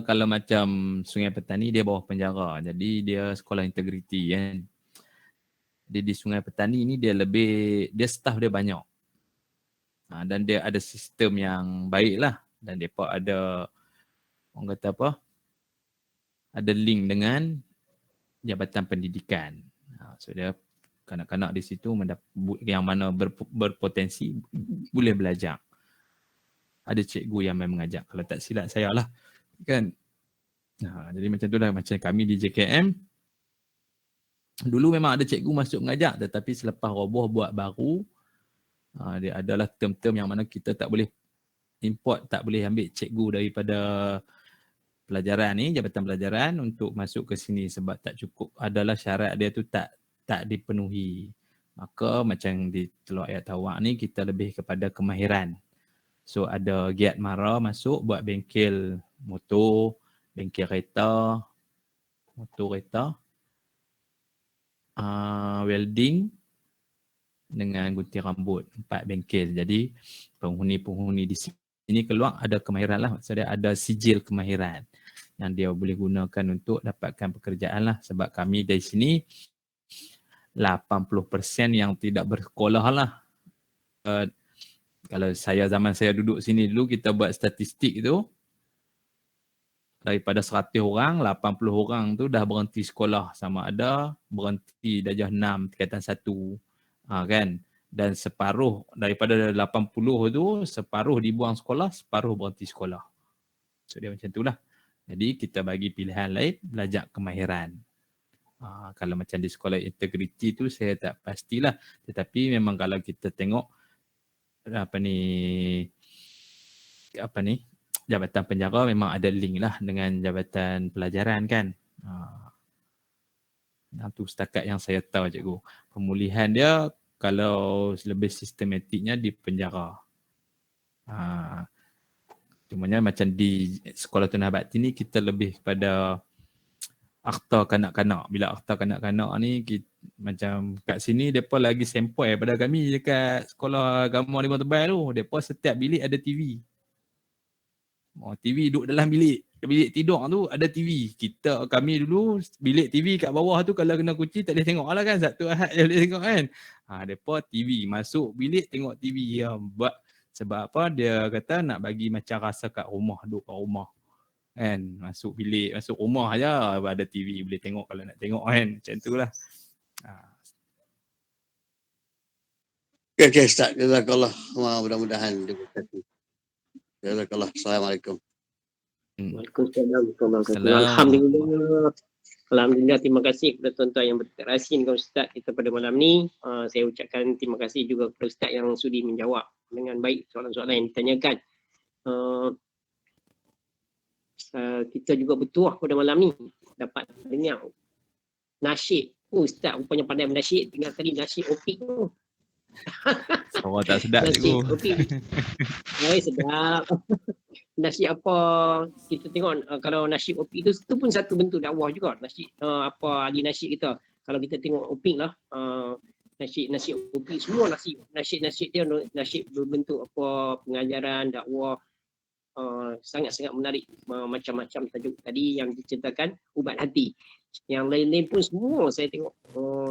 kalau macam Sungai Petani dia bawah penjara. Jadi dia sekolah integriti kan. Dia di Sungai Petani ni dia staff dia banyak. Dan dia ada sistem yang baik lah. Dan mereka ada orang kata apa? ada link dengan Jabatan Pendidikan. So dia kanak-kanak di situ yang mana berpotensi boleh belajar. Ada cikgu yang memang mengajar. Kalau tak silap saya lah. Kan? Jadi macam tu lah. Macam kami di JKM. Dulu memang ada cikgu masuk mengajar. Tetapi selepas roboh buat baru. Dia adalah term-term yang mana kita tak boleh import, tak boleh ambil cikgu daripada pelajaran ni, jabatan pelajaran untuk masuk ke sini sebab tak cukup. Adalah syarat dia tu tak dipenuhi. Maka macam di Teluk Ayat Tawak ni kita lebih kepada kemahiran. So ada Giat Mara masuk buat bengkel motor, bengkel kereta, motor kereta, welding dengan gunting rambut, 4 bengkel. Jadi penghuni-penghuni di sini keluar ada kemahiran lah. Maksudnya ada sijil kemahiran yang dia boleh gunakan untuk dapatkan pekerjaan lah. Sebab kami dari sini 80% yang tidak bersekolah lah. Kalau zaman saya duduk sini dulu, kita buat statistik tu, daripada 100 orang, 80 orang tu dah berhenti sekolah. Sama ada berhenti darjah 6 tingkatan 1. Kan? Dan separuh daripada 80 tu, separuh dibuang sekolah, separuh berhenti sekolah. So dia macam tu lah. Jadi kita bagi pilihan lain, belajar kemahiran. Kalau macam di sekolah integriti tu saya tak pastilah. Tetapi memang kalau kita tengok Jabatan Penjara memang ada link lah dengan Jabatan Pelajaran kan. Itu setakat yang saya tahu cikgu. Pemulihan dia kalau lebih sistematiknya di penjara. Cumanya macam di sekolah Tunah Bakti ni kita lebih kepada akta kanak-kanak. Bila akta kanak-kanak ni macam kat sini depa lagi sempoi pada kami dekat sekolah agama Limau Tebal tu. Depa setiap bilik ada TV. TV duduk dalam bilik. Bilik tidur tu ada TV. Kami dulu bilik TV kat bawah tu kalau kena kunci tak boleh tengok lah kan. Satu Ahad je boleh tengok kan. Depa TV masuk bilik tengok TV. Sebab apa dia kata nak bagi macam rasa kat rumah, duduk kat rumah. Kan masuk bilik, masuk rumah je ada TV boleh tengok kalau nak tengok kan. Macam tu lah. Okey Ustaz, jazakallah. Mudah-mudahan diberkati. Jazakallah. Assalamualaikum. Waalaikumsalam. Alhamdulillah, terima kasih kepada tuan-tuan yang berinteraksi dengan Ustaz kita pada malam ni. Saya ucapkan terima kasih juga kepada Ustaz yang sudi menjawab dengan baik soalan-soalan yang ditanyakan. Kita juga bertuah pada malam ni dapat dengar nasyid. Ustaz rupanya pandai menasyid. Tinggal tadi nasyid Opik tu. Suara tak sedap cikgu. Sedap. Nasyid apa kita tengok kalau nasyid Opik tu pun satu bentuk dakwah juga. Nasyid ahli nasyid kita. Kalau kita tengok Opik lah, nasyid Opik semua nasyid dia nasyid berbentuk apa pengajaran dakwah. Sangat-sangat menarik, macam-macam tajuk tadi yang diceritakan ubat hati. Yang lain-lain pun semua saya tengok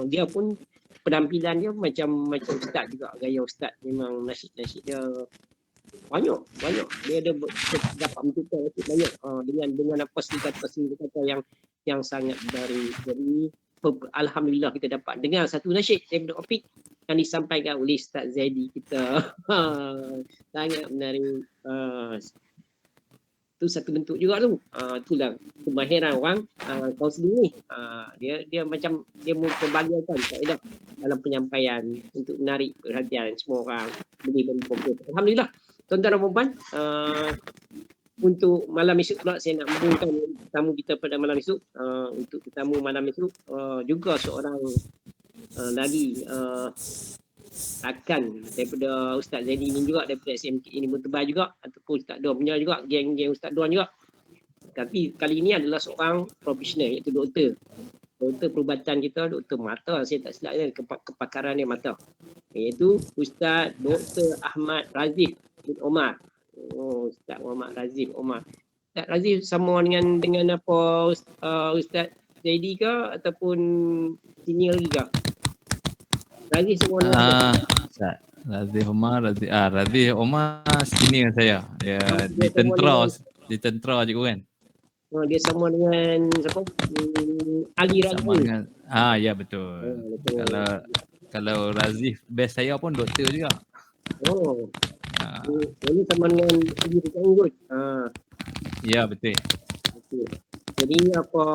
dia pun penampilan dia macam Ustaz juga, gaya Ustaz. Memang nasyid-nasyid dia banyak dia ada dapat mentutur banyak dengan apa kata yang sangat dari. Jadi alhamdulillah kita dapat dengar satu nasyid daripada Opik yang disampaikan oleh Ustaz Zaidi kita. Sangat menarik. Itu satu bentuk juga tu. Itulah kemahiran orang kaunseling ni. Dia macam dia memperbagikan kaedah dalam penyampaian untuk menarik perhatian semua orang. Boleh berfokus. Alhamdulillah. Tuan-tuan dan puan, untuk malam esok pula saya nak mengumumkan tetamu kita pada malam esok. Untuk tetamu malam esok juga seorang lagi akan daripada Ustaz Zaidi ni juga, daripada SMK ini Tebal juga, ataupun Ustaz Don punya juga, geng Ustaz Don juga. Tapi kali ini adalah seorang profesional, iaitu doktor perubatan kita, doktor mata, saya tak silap kepakaran dia mata, iaitu Ustaz Dr. Ahmad Razif bin Omar. Ustaz Muhammad Razif Omar. Ustaz Razif sama dengan apa Ustaz Zaidi ke ataupun senior lagi ke? Razif semua Ustaz Razif Omar senior saya. Dia di tentera cikgu kan. dia sama dengan siapa? Ali Sama Razif. dengan ya betul. Betul. Kalau Razif best saya pun doktor juga. Oh, Ah, ini sama dengan Ali Razif. ya betul. Okey. Jadi apa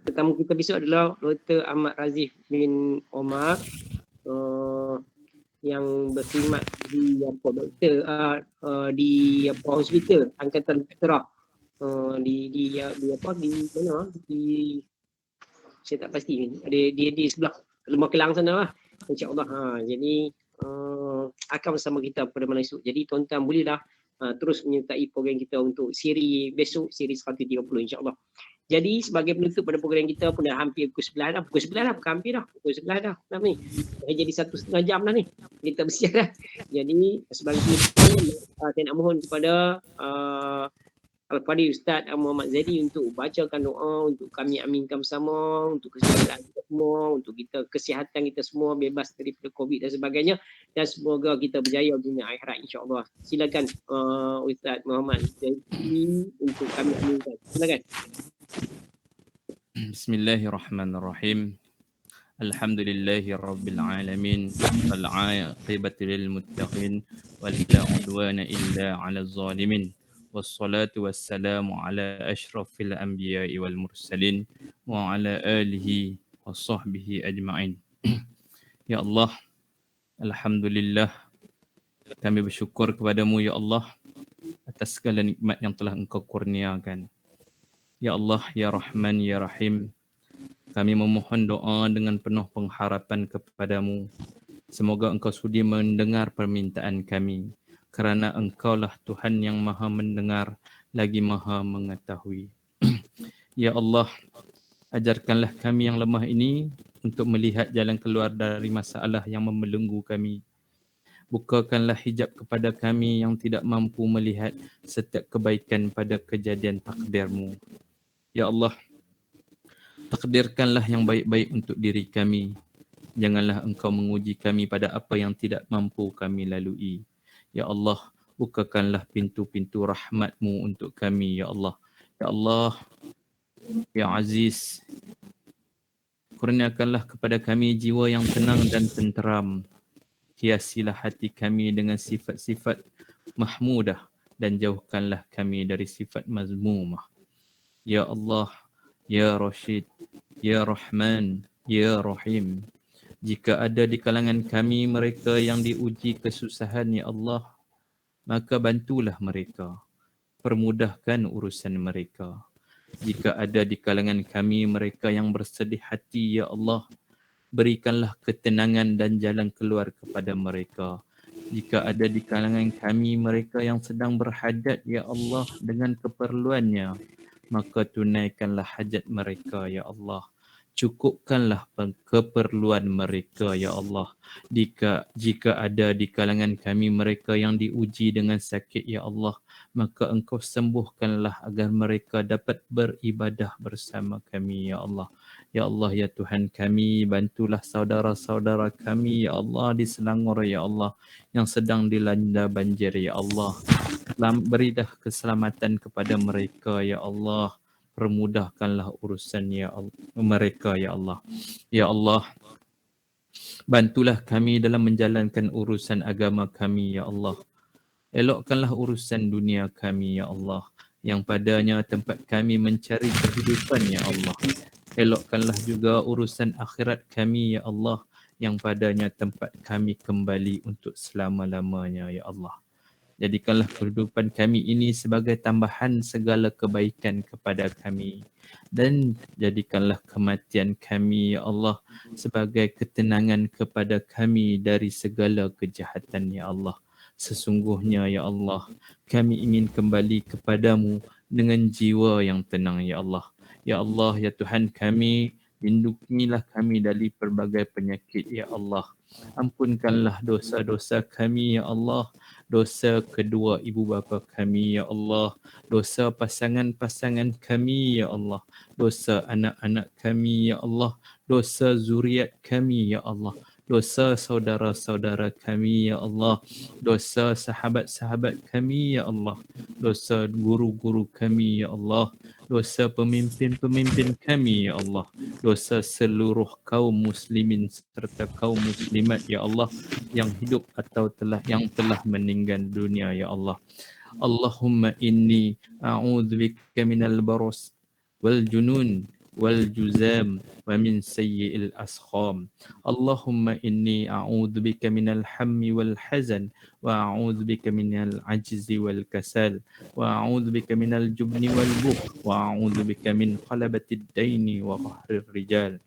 tetamu kita besok adalah Dr. Ahmad Razif bin Omar yang berkhidmat di doktor di hospital Angkatan Tentera di mana saya tak pasti di sebelah Lemah Kelang sana lah, insya-Allah. Jadi akan bersama kita pada malam esok. Jadi tuan-tuan bolehlah terus menyertai program kita untuk siri besok, siri 130 insya-Allah. Jadi sebagai penutup pada program kita pun dah hampir pukul 9 dah. Pukul 9 dah, bukan hampir dah. Pukul 11 dah. Dah ni. Dah jadi 1,5 jam dah ni. Kita bersiap dah. Jadi sebagai penutup, saya nak mohon kepada Al-Fadhil Ustaz Muhammad Zaidi untuk bacakan doa untuk kami aminkan bersama, untuk kesihatan kita semua, untuk kita kesihatan kita semua bebas daripada COVID dan sebagainya, dan semoga kita berjaya dunia akhirat insya-Allah. Silakan Ustaz Muhammad Zaidi untuk kami aminkan. Silakan. Bismillahirrahmanirrahim. Alhamdulillahi rabbil alamin. Wal 'aqibatu lil muttaqin wal la 'udwana illa 'alal zalimin. Wassalatu wassalamu ala asyrafil anbiya'i wal mursalin wa ala alihi wa sahbihi ajma'in. Ya Allah, alhamdulillah kami bersyukur kepadamu ya Allah atas segala nikmat yang telah Engkau kurniakan. Ya Allah, ya Rahman, ya Rahim, kami memohon doa dengan penuh pengharapan kepadamu. Semoga Engkau sudi mendengar permintaan kami. Kerana Engkaulah Tuhan yang maha mendengar lagi maha mengetahui. Ya Allah, ajarkanlah kami yang lemah ini untuk melihat jalan keluar dari masalah yang membelenggu kami. Bukakanlah hijab kepada kami yang tidak mampu melihat setiap kebaikan pada kejadian takdir-Mu. Ya Allah, takdirkanlah yang baik-baik untuk diri kami. Janganlah Engkau menguji kami pada apa yang tidak mampu kami lalui. Ya Allah, bukakanlah pintu-pintu rahmat-Mu untuk kami, Ya Allah. Ya Allah, Ya Aziz, kurniakanlah kepada kami jiwa yang tenang dan tenteram. Hiasilah hati kami dengan sifat-sifat mahmudah dan jauhkanlah kami dari sifat mazmumah. Ya Allah, Ya Rashid, Ya Rahman, Ya Rahim. Jika ada di kalangan kami mereka yang diuji kesusahan, Ya Allah, maka bantulah mereka. Permudahkan urusan mereka. Jika ada di kalangan kami mereka yang bersedih hati, Ya Allah, berikanlah ketenangan dan jalan keluar kepada mereka. Jika ada di kalangan kami mereka yang sedang berhajat, Ya Allah, dengan keperluannya, maka tunaikanlah hajat mereka, Ya Allah. Cukupkanlah keperluan mereka, Ya Allah. Jika ada di kalangan kami mereka yang diuji dengan sakit, Ya Allah, maka Engkau sembuhkanlah agar mereka dapat beribadah bersama kami, Ya Allah. Ya Allah, ya Tuhan kami, bantulah saudara-saudara kami, Ya Allah, di Selangor, Ya Allah, yang sedang dilanda banjir, Ya Allah. Berilah keselamatan kepada mereka, Ya Allah. Permudahkanlah urusan mereka, Ya Allah. Ya Allah, bantulah kami dalam menjalankan urusan agama kami, Ya Allah. Elokkanlah urusan dunia kami, Ya Allah, yang padanya tempat kami mencari kehidupan, Ya Allah. Elokkanlah juga urusan akhirat kami, Ya Allah, yang padanya tempat kami kembali untuk selama-lamanya, Ya Allah. Jadikanlah kehidupan kami ini sebagai tambahan segala kebaikan kepada kami. Dan jadikanlah kematian kami, Ya Allah, sebagai ketenangan kepada kami dari segala kejahatan, Ya Allah. Sesungguhnya, Ya Allah, kami ingin kembali kepadamu dengan jiwa yang tenang, Ya Allah. Ya Allah, ya Tuhan kami, lindungilah kami dari pelbagai penyakit, Ya Allah. Ampunkanlah dosa-dosa kami, Ya Allah. Dosa kedua ibu bapa kami, Ya Allah. Dosa pasangan-pasangan kami, Ya Allah. Dosa anak-anak kami, Ya Allah. Dosa zuriat kami, Ya Allah. dosa saudara-saudara kami ya Allah, dosa sahabat-sahabat kami ya Allah, dosa guru-guru kami ya Allah, dosa pemimpin-pemimpin kami ya Allah, dosa seluruh kaum muslimin serta kaum muslimat ya Allah yang hidup atau yang telah meninggal dunia ya Allah. Allahumma inni a'udzubika minal baras wal junun wal juzam wa min sayyi'il asqam. Allahumma inni a'udzubika minal hammi wal hazan wa a'udzubika minal ajzi wal kasal wa a'udzubika minal jubni wal bukhl wa a'udzubika min qalabatid daini wa qahrir rijal.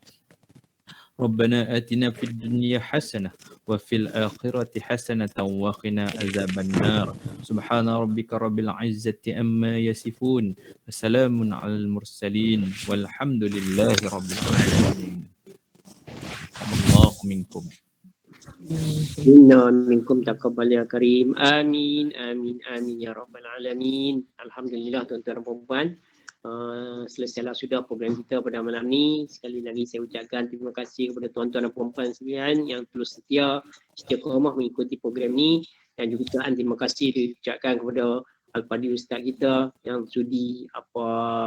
ربنا آتنا في الدنيا حسنة وفي الآخرة حسنة وقنا عذاب النار سبحان ربك رب العزة عما يصفون وسلام على المرسلين والحمد لله رب العالمين الله منكم Inna minkum taqabbal ya karim. Amin, amin, amin ya rabbal alamin. Alhamdulillah tuan-tuan dan puan-puan. Selesailah sudah program kita pada malam ni. Sekali lagi saya ucapkan terima kasih kepada tuan-tuan dan puan-puan sekalian yang terus setia istiqamah mengikuti program ni, dan juga terima kasih diucapkan kepada Al-Fadhil Ustaz kita yang sudi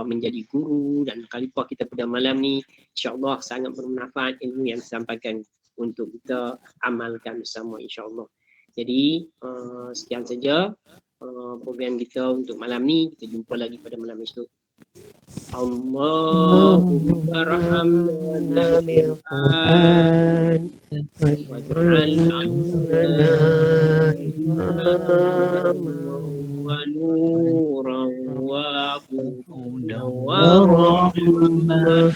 menjadi guru dan khalifah kita pada malam ni. InsyaAllah sangat bermanfaat ilmu yang disampaikan untuk kita amalkan bersama insyaAllah. Jadi sekian saja program kita untuk malam ni. Kita jumpa lagi pada malam esok. Allahumma rahamna bil Qur'an waj'alna imaman wa nuran wa hudan wa rahmah.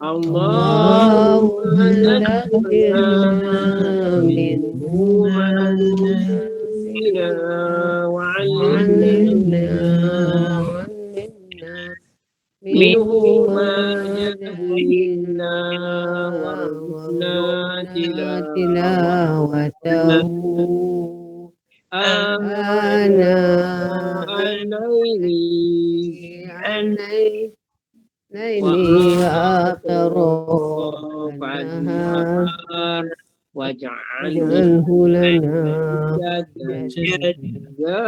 Allahumma nazzilna minhu wa 'allimna minhu ma jahilna warzuqna tilawatahu ana alayhi atraf an-nahar waj'alhu lana ya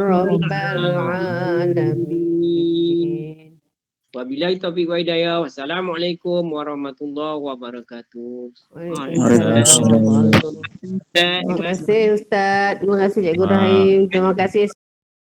rabbal alamin. Wabillahi taufiq wa hidayah. Wassalamualaikum warahmatullahi wabarakatuh. Waalaikumsalam. Terima kasih Ustaz. Terima kasih Cikgu Rahim. Terima kasih